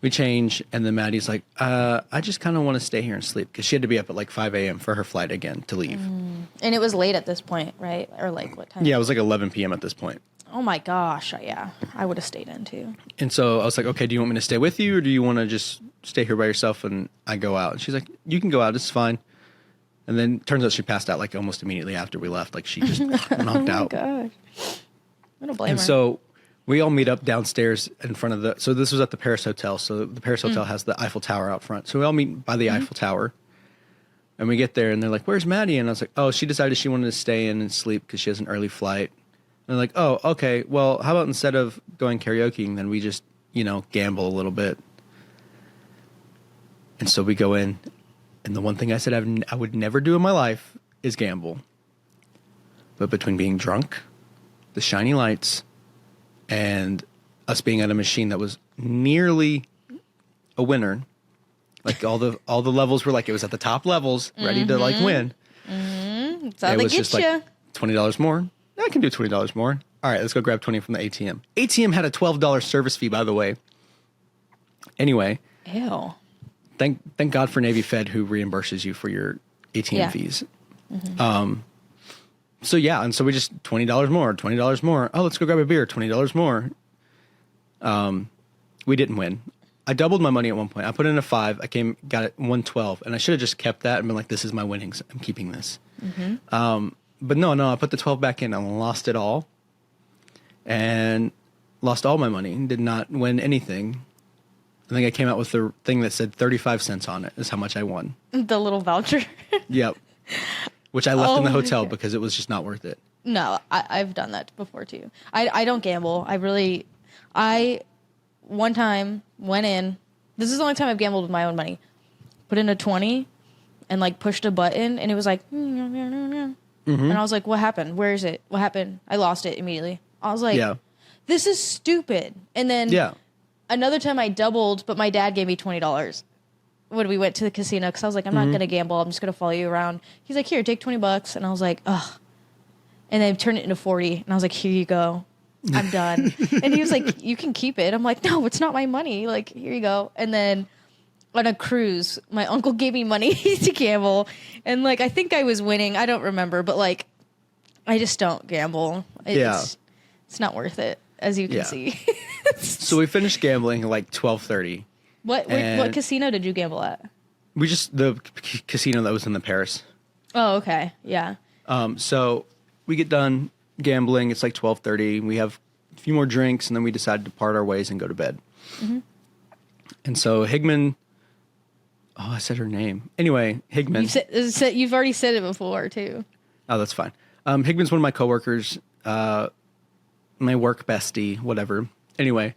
We change, and then Maddie's like, I just kind of want to stay here and sleep, because she had to be up at like 5 a.m. for her flight again to leave. And it was late at this point, right? Or like what time? Yeah, it was like 11 p.m. at this point. Oh my gosh, yeah. I would have stayed in too. And so I was like, okay, do you want me to stay with you, or do you want to just stay here by yourself and I go out? And she's like, you can go out, it's fine. And then turns out she passed out like almost immediately after we left. Like she just knocked out. Oh my gosh. I don't blame her. And so we all meet up downstairs in front of so this was at the Paris Hotel. So the Paris Hotel has the Eiffel Tower out front. So we all meet by the Eiffel Tower. And we get there and they're like, where's Maddie? And I was like, oh, she decided she wanted to stay in and sleep because she has an early flight. And they're like, oh, okay. Well, how about instead of going karaokeing, then we just gamble a little bit. And so we go in, and the one thing I said I would never do in my life is gamble. But between being drunk, the shiny lights, and us being at a machine that was nearly a winner, like all the levels were like, it was at the top levels, ready to like win. That's how It they was get just you. like $20 more. I can do $20 more. All right, let's go grab 20 from the ATM. ATM had a $12 service fee, by the way. Anyway, Ew. thank God for Navy Fed, who reimburses you for your ATM fees. So yeah, and so we just $20 more. Oh, let's go grab a beer. $20 more. We didn't win. I doubled my money at one point. I put in a 5. Got it 112, and I should have just kept that and been like, "This is my winnings. I'm keeping this." But no, I put the 12 back in and lost it all, and lost all my money. Did not win anything. I think I came out with the thing that said 35 cents on it is how much I won. The little voucher. Yep. Which I left in the my hotel God. because it was just not worth it. No, I've done that before too. I don't gamble. One time went in. This is the only time I've gambled with my own money. Put in a 20 and like pushed a button, and it was like, and I was like, what happened? Where is it? What happened? I lost it immediately. I was like, Yeah. this is stupid. And then another time I doubled, but my dad gave me $20 when we went to the casino, because I was like, I'm not going to gamble. I'm just going to follow you around. He's like, here, take $20. And I was like, ugh. And then turned it into 40. And I was like, here you go. I'm done. And he was like, you can keep it. I'm like, no, it's not my money. Like, here you go. And then on a cruise, my uncle gave me money to gamble. And like, I think I was winning. I don't remember. But like, I just don't gamble. It's not worth it, as you can see. So we finished gambling at like 12:30. What casino did you gamble at? The casino that was in the Paris. Oh, okay. Yeah. So we get done gambling. It's like 12:30. We have a few more drinks, and then we decide to part our ways and go to bed. And so Higman, I said her name. Anyway, Higman. You've already said it before too. Oh, that's fine. Higman's one of my coworkers, my work bestie, whatever. Anyway,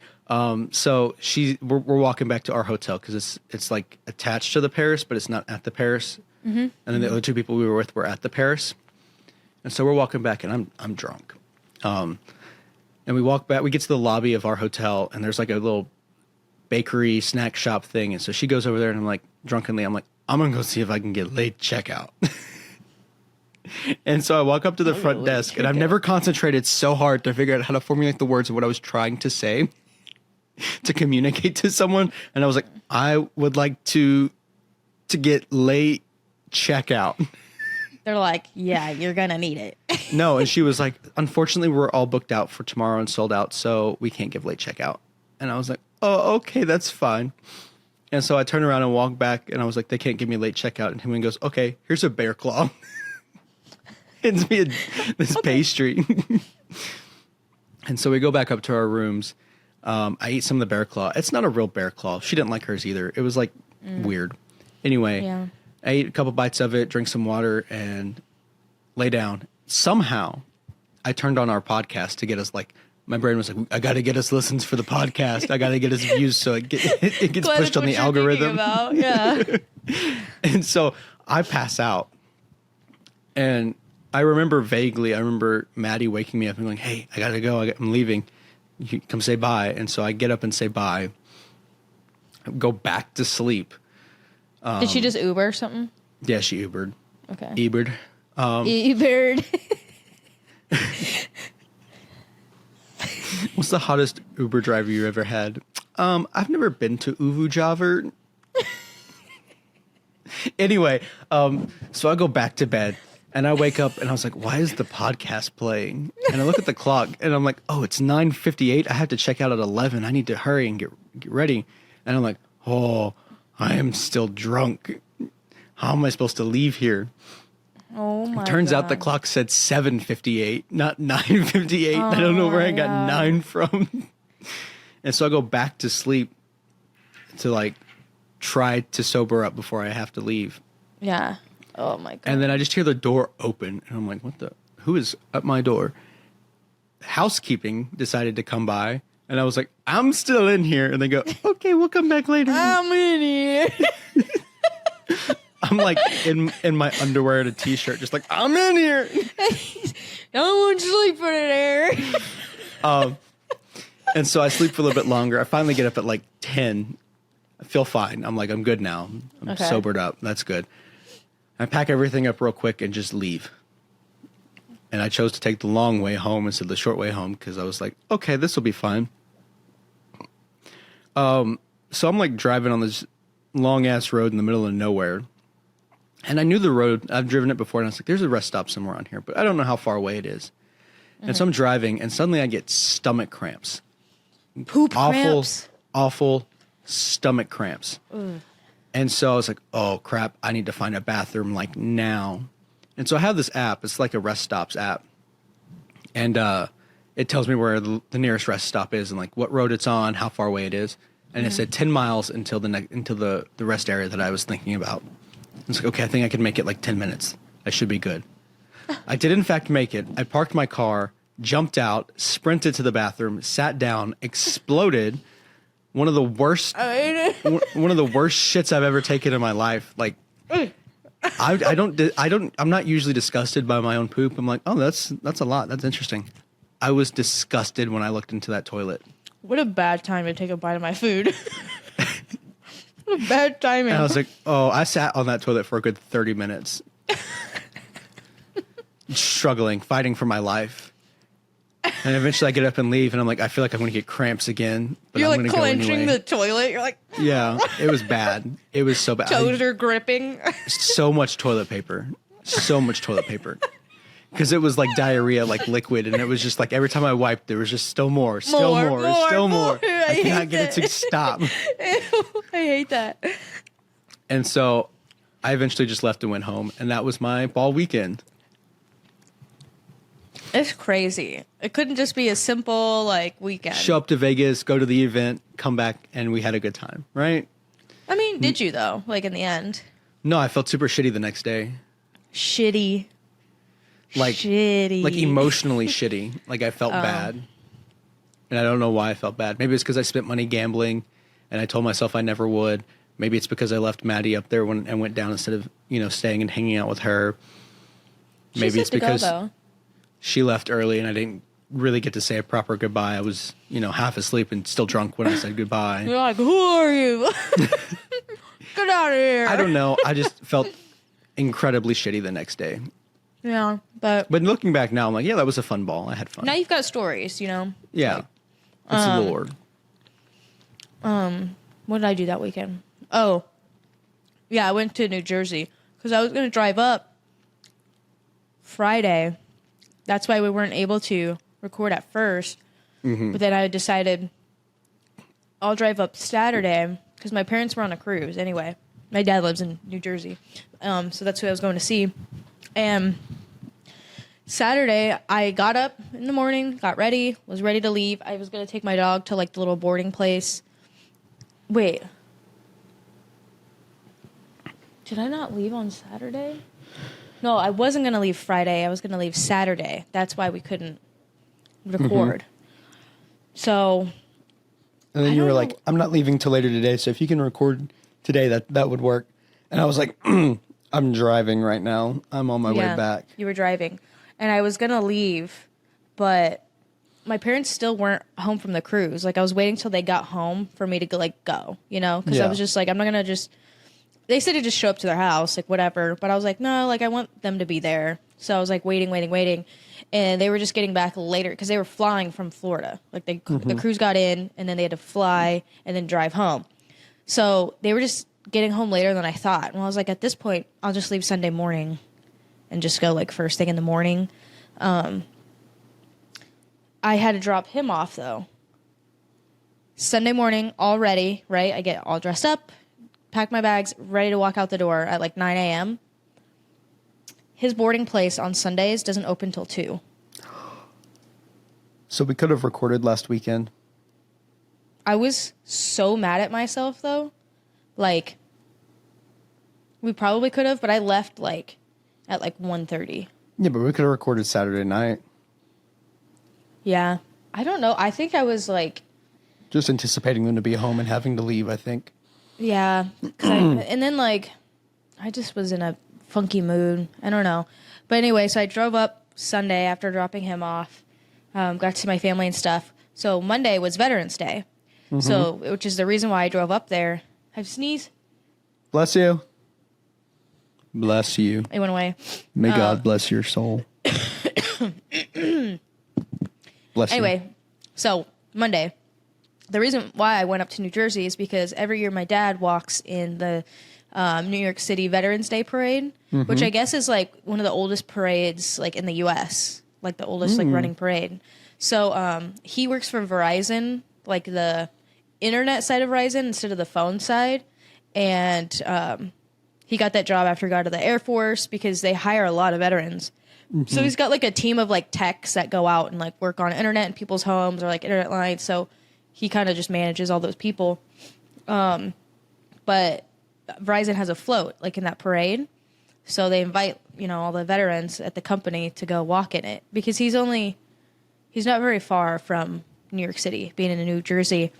so we're walking back to our hotel because it's like attached to the Paris, but it's not at the Paris. And then the other two people we were with were at the Paris. And so we're walking back, and I'm drunk. And we walk back. We get to the lobby of our hotel, and there's like a little bakery snack shop thing. And so she goes over there, and I'm like, drunkenly, I'm gonna go see if I can get late checkout. And so I walk up to the front desk, and I've never concentrated so hard to figure out how to formulate the words of what I was trying to say to communicate to someone. And I was like, I would like to get late checkout. They're like, yeah, you're gonna need it. No, and she was like, unfortunately, we're all booked out for tomorrow and sold out, so we can't give late checkout. And I was like, oh, okay, that's fine. And so I turned around and walked back, and I was like, they can't give me late checkout. And he goes, okay, here's a bear claw. Hands me this pastry. And so we go back up to our rooms. I eat some of the bear claw. It's not a real bear claw. She didn't like hers either. It was like weird. Anyway, I ate a couple bites of it, drank some water, and lay down. Somehow, I turned on our podcast to get us like, my brain was like, I got to get us listens for the podcast. I got to get us views so it gets pushed on the algorithm. Yeah. And so I pass out. And I remember Maddie waking me up and going, hey, I got to go. I'm leaving. You come say bye. And so I get up and say bye. Go back to sleep. Did she just Uber or something? Yeah, she Ubered. Okay. Ubered. Ubered. What's the hottest Uber driver you ever had? I've never been to Uvu Javer. Anyway, so I go back to bed. And I wake up and I was like, why is the podcast playing? And I look at the clock and I'm like, oh, it's 9:58. I have to check out at 11. I need to hurry and get ready. And I'm like, oh, I am still drunk. How am I supposed to leave here? Oh my God. It turns out the clock said 7:58, not 9:58. I don't know where I got 9 from. And so I go back to sleep to like try to sober up before I have to leave. Yeah. Oh my God. And then I just hear the door open and I'm like, who is at my door? Housekeeping decided to come by And I was like, I'm still in here. And they go, okay, we'll come back later. I'm in here. I'm like in my underwear and a t-shirt, just like, I'm in here. No one sleep in there. And so I sleep for a little bit longer. I finally get up at like 10. I feel fine. I'm like, I'm good now. I'm sobered up. That's good. I pack everything up real quick and just leave. And I chose to take the long way home instead of the short way home because I was like, okay, this will be fine. So I'm like driving on this long ass road in the middle of nowhere. And I knew the road. I've driven it before and I was like, there's a rest stop somewhere on here, but I don't know how far away it is. And so I'm driving and suddenly I get stomach cramps. Poop cramps. Awful stomach cramps. And so I was like, oh crap, I need to find a bathroom like now. And so I have this app. It's like a rest stops app. And it tells me where the nearest rest stop is and like what road it's on, how far away it is. And it said 10 miles until the rest area that I was thinking about. It's like, okay, I think I can make it like 10 minutes. I should be good. I did in fact make it. I parked my car, jumped out, sprinted to the bathroom, sat down, exploded. One of the worst shits I've ever taken in my life. Like, I'm not usually disgusted by my own poop. I'm like, oh, that's a lot. That's interesting. I was disgusted when I looked into that toilet. What a bad time to take a bite of my food. What a bad timing. And I was like, oh, I sat on that toilet for a good 30 minutes. Struggling, fighting for my life. And eventually I get up and leave, and I'm like, I feel like I'm going to get cramps again. But You're I'm like gonna clenching go anyway. the toilet. You're like, Yeah, it was bad. It was so bad. toes are gripping. So much toilet paper. So much toilet paper. Because it was like diarrhea, like liquid, and it was just like every time I wiped, there was just still more. More. I cannot get it to stop. Ew, I hate that. And so I eventually just left and went home, and that was my ball weekend. It's crazy. It couldn't just be a simple like weekend. Show up to Vegas, go to the event, come back, and we had a good time, right? I mean, did you though? Like in the end? No, I felt super shitty the next day. Shitty. Like emotionally shitty. Like I felt bad. And I don't know why I felt bad. Maybe it's because I spent money gambling and I told myself I never would. Maybe it's because I left Maddie up there and went down instead of, staying and hanging out with her. Maybe it's because she left early and I didn't really get to say a proper goodbye. I was, half asleep and still drunk when I said goodbye. You're like, who are you? Get out of here. I don't know. I just felt incredibly shitty the next day. Yeah, but looking back now, I'm like, yeah, that was a fun ball. I had fun. now you've got stories, Yeah. Like, It's the Lord. what did I do that weekend? Oh, yeah, I went to New Jersey because I was going to drive up Friday. That's why we weren't able to record at first. Mm-hmm. But then I decided I'll drive up Saturday because my parents were on a cruise anyway. My dad lives in New Jersey. So that's who I was going to see. And Saturday, I got up in the morning, got ready, was ready to leave. I was going to take my dog to, like, the little boarding place. Wait. Did I not leave on Saturday? No, I wasn't going to leave Friday. I was going to leave Saturday. That's why we couldn't record. Mm-hmm. So. And then you were like, I'm not leaving till later today, so if you can record today, that would work. And I was like, I'm driving right now. I'm on my way back. You were driving. And I was going to leave, but my parents still weren't home from the cruise. Like, I was waiting till they got home for me to go, Because I was just like, I'm not going to just... They said to just show up to their house, like, whatever. But I was like, no, like, I want them to be there. So I was, like, waiting. And they were just getting back later because they were flying from Florida. Like, the cruise got in, and then they had to fly and then drive home. So they were just getting home later than I thought. And I was like, at this point, I'll just leave Sunday morning and just go, like, first thing in the morning. I had to drop him off, though. Sunday morning, all ready, right? I get all dressed up, pack my bags, ready to walk out the door at, like, 9 a.m. His boarding place on Sundays doesn't open till 2. So we could have recorded last weekend. I was so mad at myself, though. Like, we probably could have, but I left, like, at, like, 1:30. Yeah, but we could have recorded Saturday night. Yeah. I don't know. I think I was, like, Just anticipating them to be home and having to leave, I think. Yeah. And then, like, I just was in a funky mood. I don't know. But anyway, so I drove up Sunday after dropping him off. Got to see my family and stuff. So Monday was Veterans Day. So, which is the reason why I drove up there. Have sneeze? Bless you. Bless you. It went away. May God bless your soul. Bless you. Anyway, so Monday. The reason why I went up to New Jersey is because every year my dad walks in the New York City Veterans Day Parade, which I guess is like one of the oldest parades like in the U.S., like the oldest like running parade. So he works for Verizon, like the internet side of Verizon instead of the phone side. And he got that job after he got to the Air Force because they hire a lot of veterans. So he's got like a team of like techs that go out and like work on internet in people's homes or like internet lines. So he kind of just manages all those people. But Verizon has a float like in that parade. So they invite, you know, all the veterans at the company to go walk in it because he's not very far from New York City, being in New Jersey.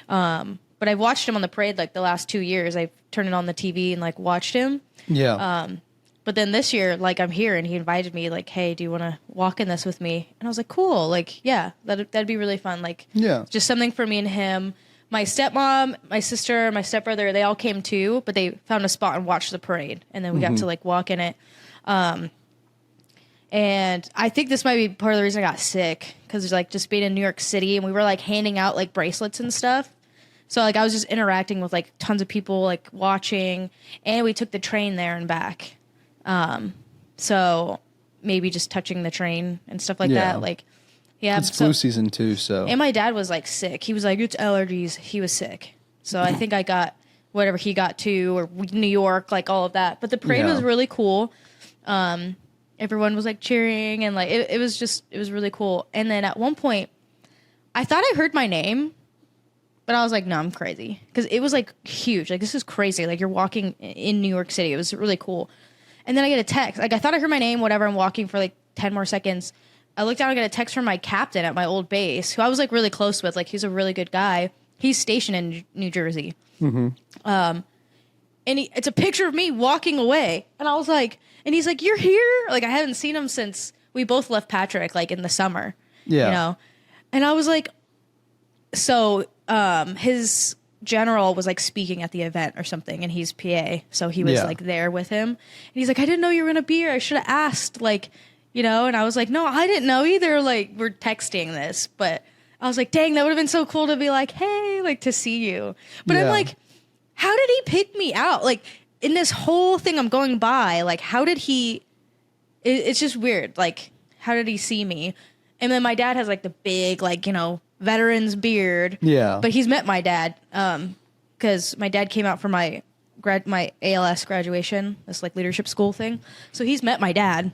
But I've watched him on the parade like the last 2 years. I've turned it on the TV and like watched him. Yeah. But then this year, like I'm here and he invited me like, hey, do you want to walk in this with me? And I was like, cool. Like, yeah, that'd be really fun. Like, yeah, just something for me and him. My stepmom, my sister, my stepbrother, they all came too, but they found a spot and watched the parade. And then we got to like walk in it. And I think this might be part of the reason I got sick because like just being in New York City and we were like handing out like bracelets and stuff. So like I was just interacting with like tons of people like watching, and we took the train there and back. So maybe just touching the train and stuff like that. Like, yeah. It's flu season too, so. And my dad was like sick. He was like, it's allergies. He was sick. So I think I got whatever he got too, or New York, like all of that. But the parade was really cool. Everyone was like cheering and like, it was really cool. And then at one point I thought I heard my name, but I was like, no, I'm crazy. Cause it was like huge. Like, this is crazy. Like you're walking in New York City. It was really cool. And then I get a text. Like, I thought I heard my name, whatever. I'm walking for like 10 more seconds. I look down and get a text from my captain at my old base, who I was like really close with. Like, he's a really good guy. He's stationed in New Jersey. And it's a picture of me walking away. And I was like, and he's like, you're here? Like, I haven't seen him since we both left Patrick, like in the summer. Yeah. You know? And I was like, so his general was like speaking at the event or something, and he's PA, so he was like there with him, and he's like, I didn't know you were gonna be here. I should have asked, like, you know. And I was like, no, I didn't know either. Like, we're texting this, but I was like, dang, that would have been so cool to be like, hey, like to see you. But I'm like, how did he pick me out? Like in this whole thing I'm going by, like how did he? It's just weird. Like, how did he see me? And then my dad has like the big, like, you know, veteran's beard. Yeah. But he's met my dad because my dad came out for my ALS graduation, this like leadership school thing. So he's met my dad.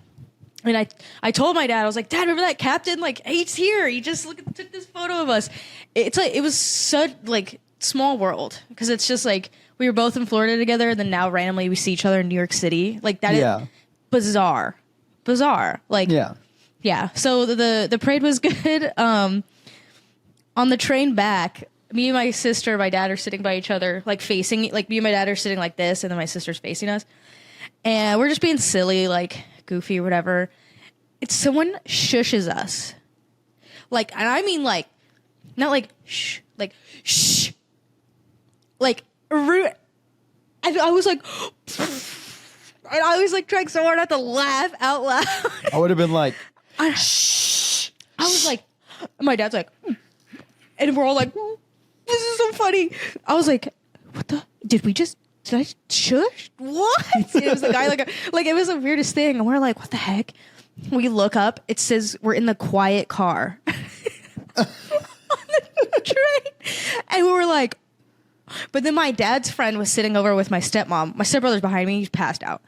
And I told my dad, I was like, Dad, remember that captain? Like, he's here. He just took this photo of us. It's like, it was such like small world because it's just like we were both in Florida together. And then now randomly we see each other in New York City. Like that is bizarre. Like, yeah. So the parade was good. On the train back, me and my sister, my dad are sitting by each other, like facing, like me and my dad are sitting like this, and then my sister's facing us. And we're just being silly, like goofy or whatever. It's someone shushes us. Like, and I mean like, not like shh, like shh. Like, I was like, and I was like trying so hard not to laugh out loud. I would have been like, shh. I was like, my dad's like, and we're all like, this is so funny. I was like, did I shush? What? It was a guy like it was the weirdest thing. And we're like, what the heck? We look up, it says we're in the quiet car on the train. And we were like, but then my dad's friend was sitting over with my stepmom. My stepbrother's behind me, he's passed out.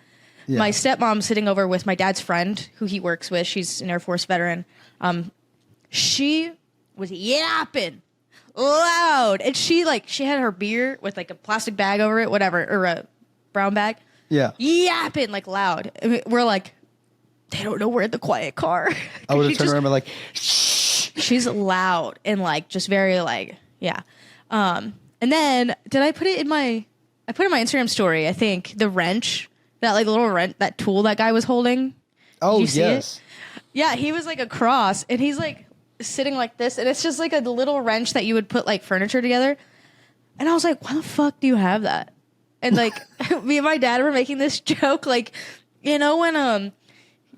Yeah. My stepmom's sitting over with my dad's friend who he works with. She's an Air Force veteran. She was yapping loud, and she had her beer with like a plastic bag over it, whatever, or a brown bag. Yeah, yapping like loud. I mean, we're like, they don't know we're in the quiet car. I would have turned around and been like, shh. She's loud and like just very like, yeah. And then did I put it in my? I put it in my Instagram story. I think the wrench, that like little wrench, that tool that guy was holding. Oh, you see yes. it? Yeah, he was like a cross, and he's like sitting like this, and it's just like a little wrench that you would put like furniture together. And I was like, why the fuck do you have that? And like me and my dad were making this joke, like, you know, when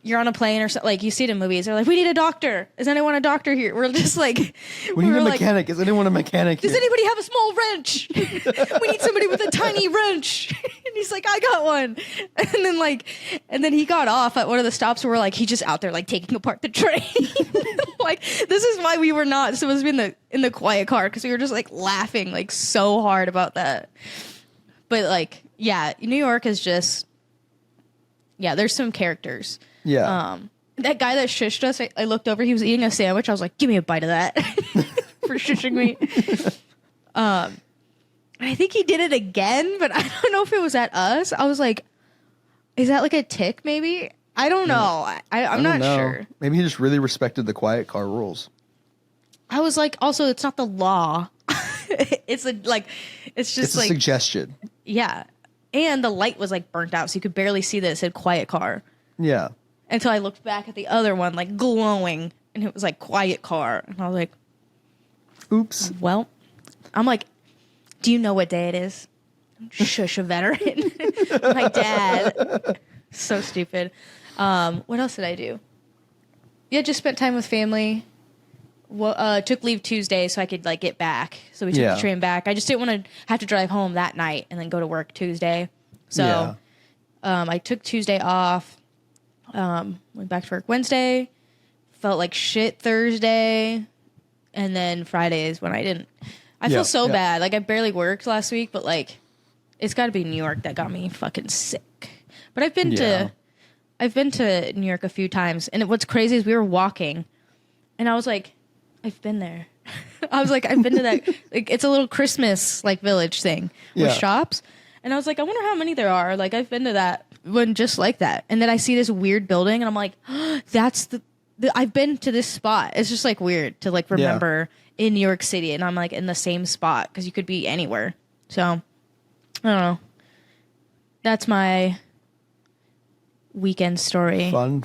you're on a plane or something, like you see it in movies, they're like, we need a doctor. Is anyone a doctor here? We're just like, We need a mechanic. Is anyone a mechanic does here? anybody have a small wrench? We need somebody with a tiny wrench. And he's like, I got one. And then he got off at one of the stops where like, he just out there like taking apart the train. Like, this is why we were not supposed to be in the quiet car, because we were just like laughing like so hard about that. But like, yeah, New York is just, yeah, there's some characters. Yeah. That guy that shushed us, I looked over, he was eating a sandwich. I was like, give me a bite of that for shushing me. I think he did it again, but I don't know if it was at us. I was like, is that like a tick maybe? I don't know. I'm not sure. Maybe he just really respected the quiet car rules. I was like, also, it's not the law. It's just a suggestion. Yeah. And the light was like burnt out, so you could barely see that it said quiet car. Yeah. Until I looked back at the other one, like glowing, and it was like quiet car. And I was like, oops. Well, I'm like, do you know what day it is? Shush a veteran. My dad. So stupid. What else did I do? Yeah, just spent time with family. Took leave Tuesday so I could like get back. So we took the train back. I just didn't want to have to drive home that night and then go to work Tuesday. So I took Tuesday off. Went back to work Wednesday. Felt like shit Thursday. And then Friday is when I didn't. I feel so bad. Like I barely worked last week, but like it's got to be New York that got me fucking sick. But I've been to New York a few times, and what's crazy is we were walking, and I was like, I've been there. I was like, I've been to that. Like it's a little Christmas like village thing with shops, and I was like, I wonder how many there are. Like I've been to that one just like that, and then I see this weird building, and I'm like, that's the I've been to this spot. It's just like weird to like remember in New York City, and I'm like in the same spot because you could be anywhere. So I don't know. That's my weekend story. Fun.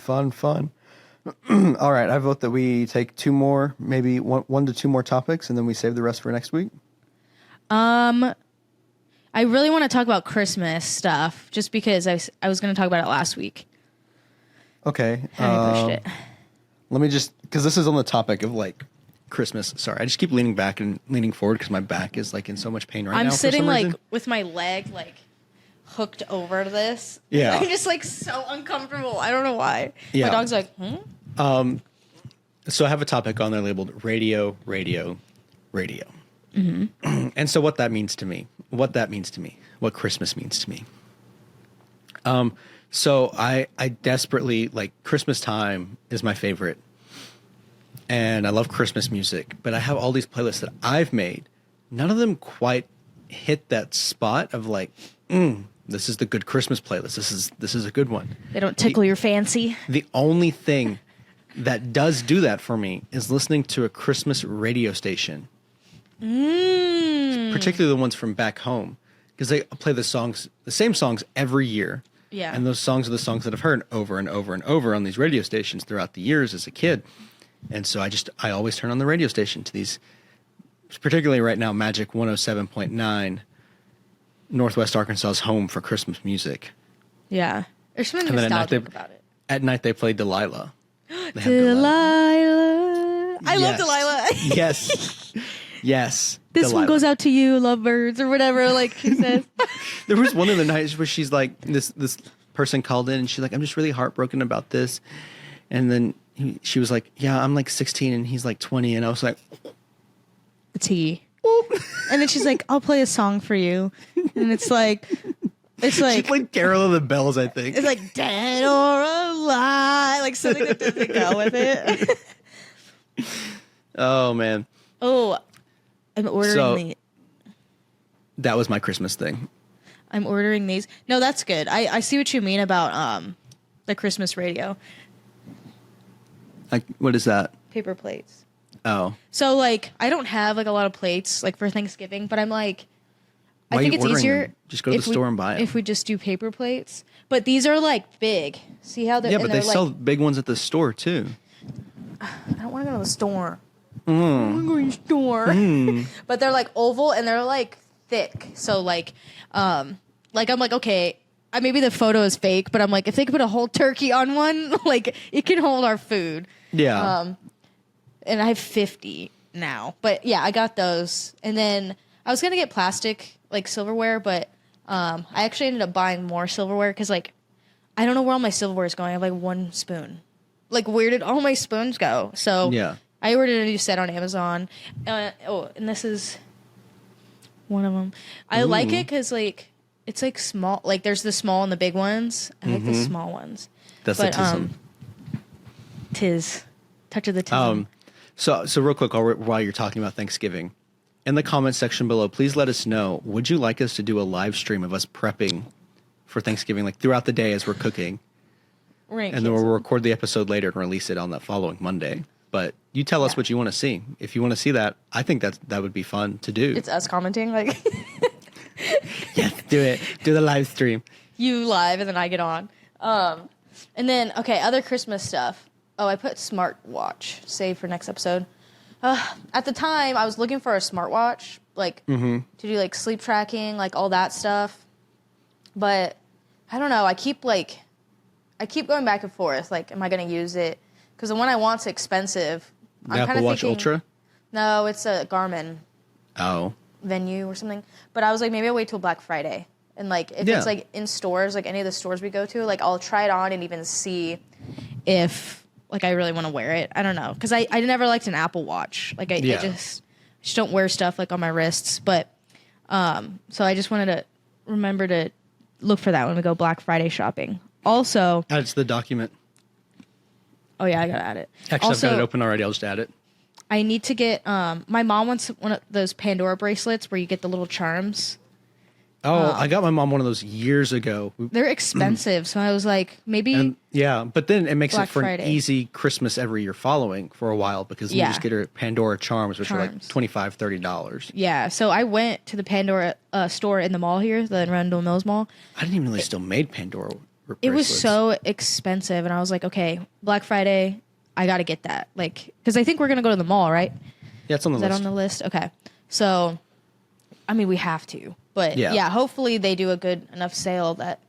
All right, I vote that we take two more, maybe one to two more topics, and then we save the rest for next week. I really want to talk about Christmas stuff, just because I was going to talk about it last week. Okay. I pushed it. Let me just, because this is on the topic of like Christmas. Sorry, I just keep leaning back and leaning forward because my back is like in so much pain right now. I'm sitting for some like reason. with my leg like hooked over this. Yeah. I'm just like so uncomfortable. I don't know why. Yeah. My dog's like, So I have a topic on there labeled radio. Mm-hmm. And so what that means to me, what Christmas means to me. So I desperately, like, Christmas time is my favorite. And I love Christmas music, but I have all these playlists that I've made. None of them quite hit that spot of like, this is the good Christmas playlist. This is a good one. they don't tickle your fancy. The only thing that does do that for me is listening to a Christmas radio station. Particularly the ones from back home, because they play the same songs every year. Yeah. And those songs are the songs that I've heard over and over and over on these radio stations throughout the years as a kid. And so I always turn on the radio station to these, particularly right now, Magic 107.9, Northwest Arkansas's home for Christmas music. Yeah. There's something nostalgic about it. At night they play Delilah. They have Delilah. I love Yes. Delilah. Yes. This Delilah. one goes out to you, lovebirds, or whatever, like she says. There was one of the nights where she's like, this person called in and she's like, I'm just really heartbroken about this. And then she was like, yeah, I'm like 16 and he's like 20. And I was like, The tea. And then she's like, I'll play a song for you. And it's like, she played Carol of the Bells, I think. it's like dead or alive, like something that doesn't go with it. Oh, man. Oh, I'm ordering these. That was my Christmas thing. I'm ordering these. No, that's good. I see what you mean about the Christmas radio. What is that? Paper plates. Oh. So like I don't have like a lot of plates like for Thanksgiving, but I'm like Why I are think you it's ordering easier them? Just go to the store and buy them. if we just do paper plates. But these are like big. See how they're Yeah, but they they're, sell like, big ones at the store too. I don't want to go to the store. I don't want to go to the store. But they're like oval and they're like thick. So like I'm like, okay, maybe the photo is fake, but I'm like, if they could put a whole turkey on one, like it can hold our food. Yeah. And I have 50 now. But yeah, I got those. And then I was gonna get plastic like silverware, but I actually ended up buying more silverware because like I don't know where all my silverware is going. I have like one spoon. Like where did all my spoons go? So Yeah. I ordered a new set on Amazon. And this is one of them. I like it because like it's like small. Like there's the small and the big ones. I like the small ones. That's But a tism. Touch of the tism. So real quick, while you're talking about Thanksgiving, in the comment section below, please let us know, would you like us to do a live stream of us prepping for Thanksgiving, like throughout the day as we're cooking? Right, And then we'll record the episode later and release it on the following Monday. But you tell us what you want to see. If you want to see that, I think that would be fun to do. It's us commenting like Yes, do it. Do the live stream. you live and then I get on. And then other Christmas stuff. Oh, I put smartwatch save for next episode. At the time, I was looking for a smartwatch, like to do like sleep tracking, like all that stuff. But I don't know. I keep going back and forth. Like, am I going to use it? Because the one I want's expensive. The Apple Watch Ultra? No, it's a Garmin Oh. Venue or something. But I was like, maybe I'll wait till Black Friday. And like, if it's like in stores, like any of the stores we go to, like I'll try it on and even see if like I really want to wear it. I don't know. Because I never liked an Apple Watch. Like I just don't wear stuff like on my wrists. But so I just wanted to remember to look for that when we go Black Friday shopping. Also, Add it to the document. oh yeah, I gotta add it. Actually, Also, I've got it open already. I'll just add it. I need to get. My mom wants one of those Pandora bracelets where you get the little charms. Oh, I got my mom one of those years ago. They're expensive, so I was like, maybe. But then it makes Black it for Friday. an easy Christmas every year following for a while because you just get her Pandora charms, which are like $25, $30. Yeah, so I went to the Pandora store in the mall here, the Arundel Mills Mall. I didn't even know they still made Pandora bracelets. It was so expensive, and I was like, okay, Black Friday, I got to get that. Like, because I think we're going to go to the mall, right? Yeah, it's on the Is list. that on the list? Okay. So, I mean, we have to. But, yeah, hopefully they do a good enough sale that...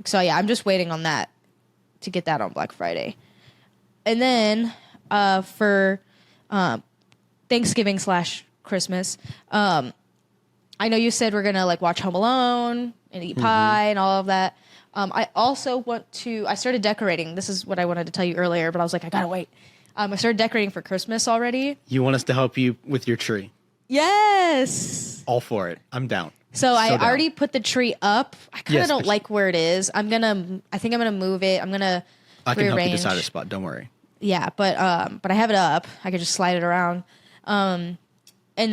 so, yeah, I'm just waiting on that to get that on Black Friday. And then for Thanksgiving / Christmas, I know you said we're going to, like, watch Home Alone and eat pie and all of that. I also want to... I started decorating. This is what I wanted to tell you earlier, but I was like, I got to wait. I started decorating for Christmas already. You want us to help you with your tree? Yes. All for it. I'm down. So I down. already put the tree up. I kind of Yes, don't but- like where it is. I think I'm gonna move it. I'm gonna I can help you rearrange. decide a spot. Don't worry. Yeah, but I have it up. I could just slide it around. And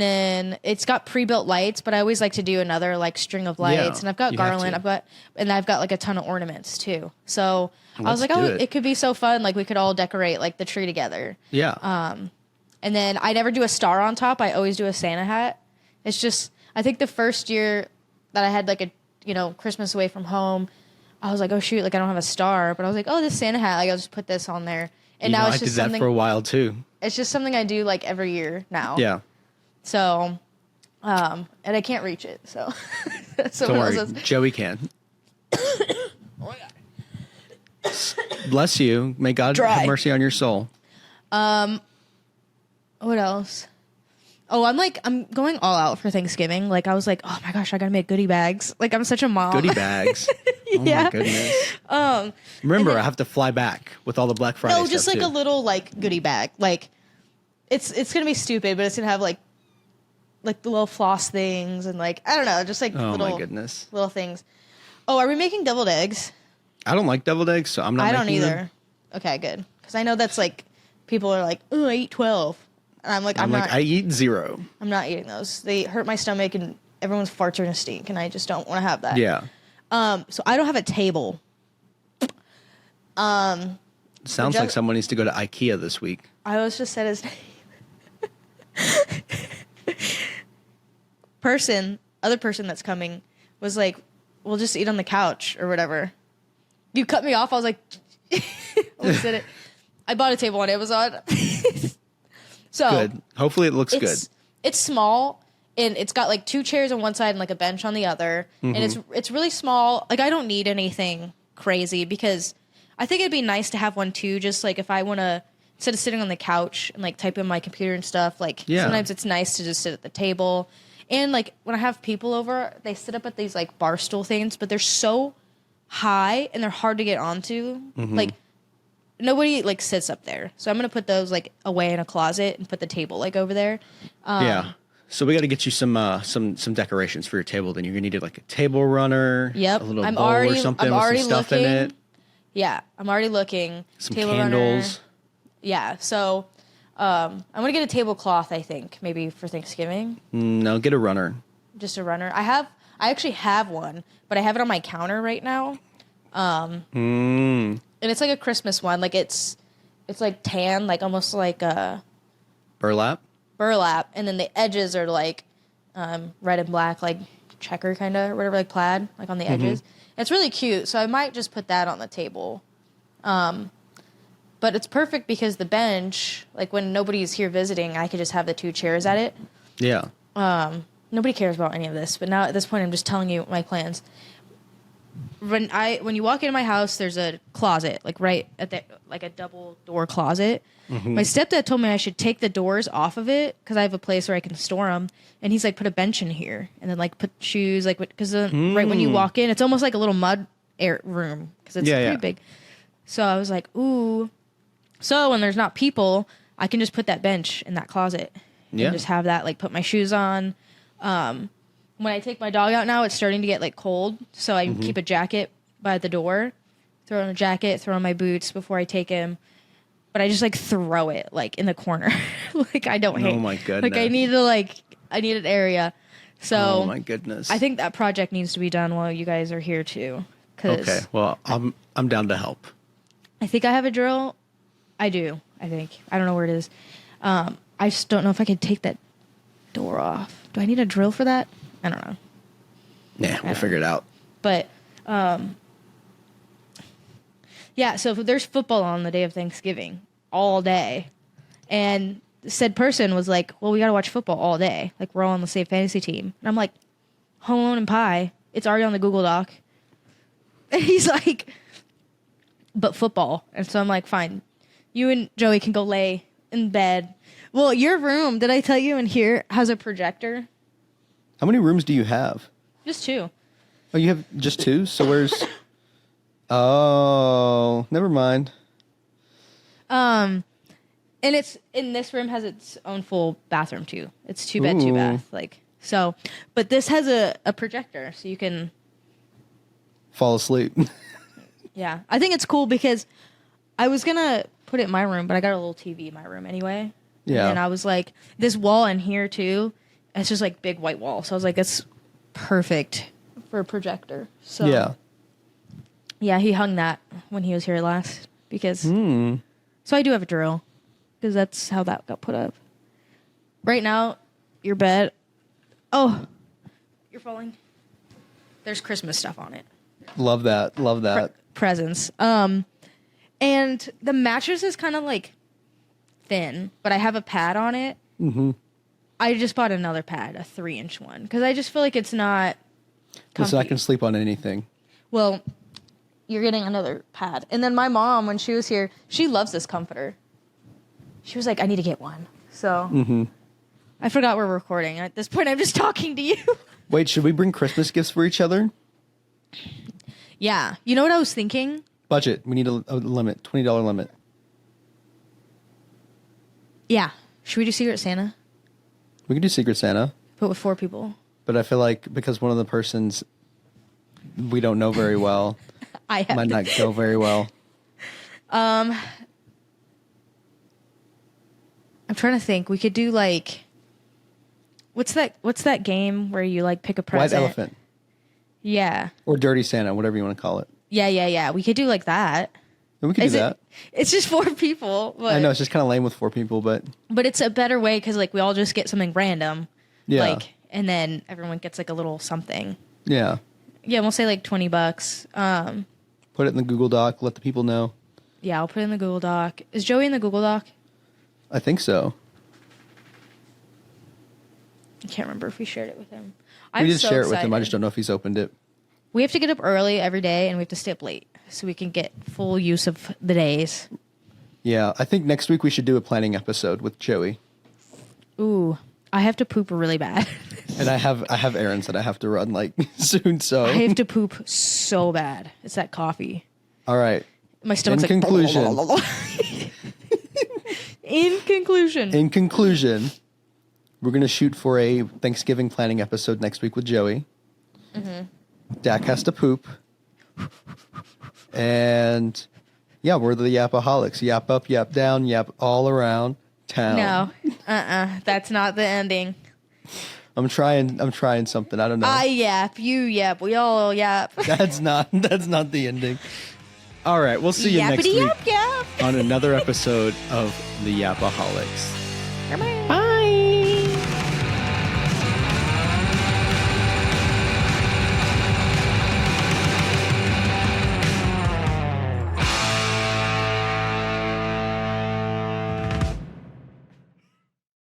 then it's got pre-built lights, but I always like to do another like string of lights. Yeah, and I've got you have garland. to. I've got like a ton of ornaments too. So I was Let's like, do oh, it could be so fun. Like we could all decorate like the tree together. Yeah. And then I never do a star on top. I always do a Santa hat. It's just, I think the first year that I had like a, Christmas away from home, I was like, oh shoot, like I don't have a star. But I was like, oh, this Santa hat, like I'll just put this on there. And now it's I did just that something, for a while too. it's just something I do like every year now. Yeah. So, and I can't reach it. So, Don't someone worry. else has- Joey can. Bless you. May God Dry. have mercy on your soul. What else? Oh, I'm going all out for Thanksgiving. Like I was like, oh my gosh, I gotta make goodie bags. Like I'm such a mom. Goodie bags. Oh Yeah. my goodness. Remember, I have to fly back with all the Black Friday No, stuff just like too. a little like goodie bag. Like it's gonna be stupid, but it's gonna have like the little floss things and like I don't know, just like Oh little my goodness. little things. Oh, are we making deviled eggs? I don't like deviled eggs, so I'm not I don't making either. them. Okay, good. Because I know that's like people are like, oh, I eat 12, and I'm like, I'm like, not. I eat 0. I'm not eating those. They hurt my stomach, and everyone's farts are gonna stink, and I just don't want to have that. Yeah. So I don't have a table. Sounds like someone needs to go to IKEA this week. I always just said his name. Other person that's coming was like, we'll just eat on the couch or whatever. You cut me off. I was like, I bought a table on Amazon. So Good. Hopefully it looks good. It's small and it's got like 2 chairs on one side and like a bench on the other. And it's really small. Like I don't need anything crazy because I think it'd be nice to have one too. Just like if I want to, instead of sitting on the couch and like type in my computer and stuff, like sometimes it's nice to just sit at the table. And like when I have people over, they sit up at these like bar stool things, but they're so high and they're hard to get onto. Like nobody like sits up there. So I'm going to put those like away in a closet and put the table like over there. Yeah. So we got to get you some decorations for your table. Then you're going to need like a table runner. Yep. A little bowl or something with some stuff in it. Yeah. I'm already looking. Some table candles. Runner. Yeah. So I'm going to get a tablecloth, I think, maybe for Thanksgiving. No, get a runner. Just a runner. I actually have one, but I have it on my counter right now. And it's like a Christmas one. Like it's like tan, like almost like a burlap, and then the edges are like red and black, like checker kind of or whatever, like plaid, like on the edges. It's really cute, so I might just put that on the table. But it's perfect because the bench, like when nobody's here visiting, I could just have the 2 chairs at it. Yeah. Nobody cares about any of this, but now at this point, I'm just telling you my plans. When you walk into my house, there's a closet, like right at the like a double door closet. My stepdad told me I should take the doors off of it because I have a place where I can store them. And he's like, put a bench in here, and then like put shoes, like because right when you walk in, it's almost like a little mud air room because it's pretty big. So I was like, ooh. So when there's not people, I can just put that bench in that closet and just have that, like, put my shoes on. When I take my dog out now, it's starting to get, like, cold, so I keep a jacket by the door, throw on a jacket, throw on my boots before I take him. But I just, like, throw it, like, in the corner. Like, I don't hate. Oh, my goodness. Like, I need an area. So oh, my goodness. I think that project needs to be done while you guys are here, too. Okay, well, I'm down to help. I think I have a drill. I do, I think. I don't know where it is. I just don't know if I could take that door off. Do I need a drill for that? I don't know. Yeah, we'll figure it out. But, yeah, so there's football on the day of Thanksgiving all day. And said person was like, well, we got to watch football all day. Like, we're all on the same fantasy team. And I'm like, Home Alone and Pie. It's already on the Google Doc. And he's like, but football. And so I'm like, fine. You and Joey can go lay in bed. Well, your room, did I tell you in here, has a projector? How many rooms do you have? Just 2. Oh, you have just 2? So where's... Oh, never mind. And it's in this room has its own full bathroom too. It's 2 bed, 2 bath, like so. But this has a projector, so you can fall asleep. Yeah, I think it's cool because I was gonna put it in my room, but I got a little TV in my room anyway. Yeah, and I was like, this wall in here too. It's just like big white wall, so I was like, that's perfect for a projector. So yeah, he hung that when he was here last because. So I do have a drill. Because that's how that got put up. Right now, your bed. Oh, you're falling. There's Christmas stuff on it. Love that. Love that. Presents. And the mattress is kind of like thin, but I have a pad on it. I just bought another pad, a 3-inch one, because I just feel like it's not comfy. So I can sleep on anything. Well, you're getting another pad. And then my mom, when she was here, she loves this comforter. She was like, I need to get one. So I forgot we're recording. At this point, I'm just talking to you. Wait, should we bring Christmas gifts for each other? Yeah. You know what I was thinking? Budget. We need a limit. $20 limit. Yeah. Should we do Secret Santa? We can do Secret Santa. But with 4 people. But I feel like because one of the persons we don't know very well might not go very well. I'm trying to think. We could do like, what's that game where you like pick a present? White Elephant. Yeah. Or Dirty Santa, whatever you want to call it. Yeah. We could do like that. And we could do that. It's just 4 people. But, I know it's just kind of lame with 4 people, but it's a better way because like we all just get something random. yeah. Like, and then everyone gets like a little something. Yeah. Yeah, we'll say like $20. Put it in the Google Doc. Let the people know. Yeah, I'll put it in the Google Doc. Is Joey in the Google Doc? I think so. I can't remember if we shared it with him. We did share it with him. I just don't know if he's opened it. We have to get up early every day, and we have to stay up late so we can get full use of the days. Yeah, I think next week we should do a planning episode with Joey. Ooh, I have to poop really bad. And I have errands that I have to run like soon. So I have to poop so bad. It's that coffee. All right. My stomach's In like. conclusion. In conclusion, we're gonna shoot for a Thanksgiving planning episode next week with Joey. Mm-hmm. Dak has to poop. And yeah, we're the Yapaholics. Yap up, yap down, yap all around town. No, that's not the ending. I'm trying something. I don't know. I yap, you yap, we all yap. That's not the ending. All right, we'll see you next week Yappity yap yap. on another episode of the Yapaholics. Bye.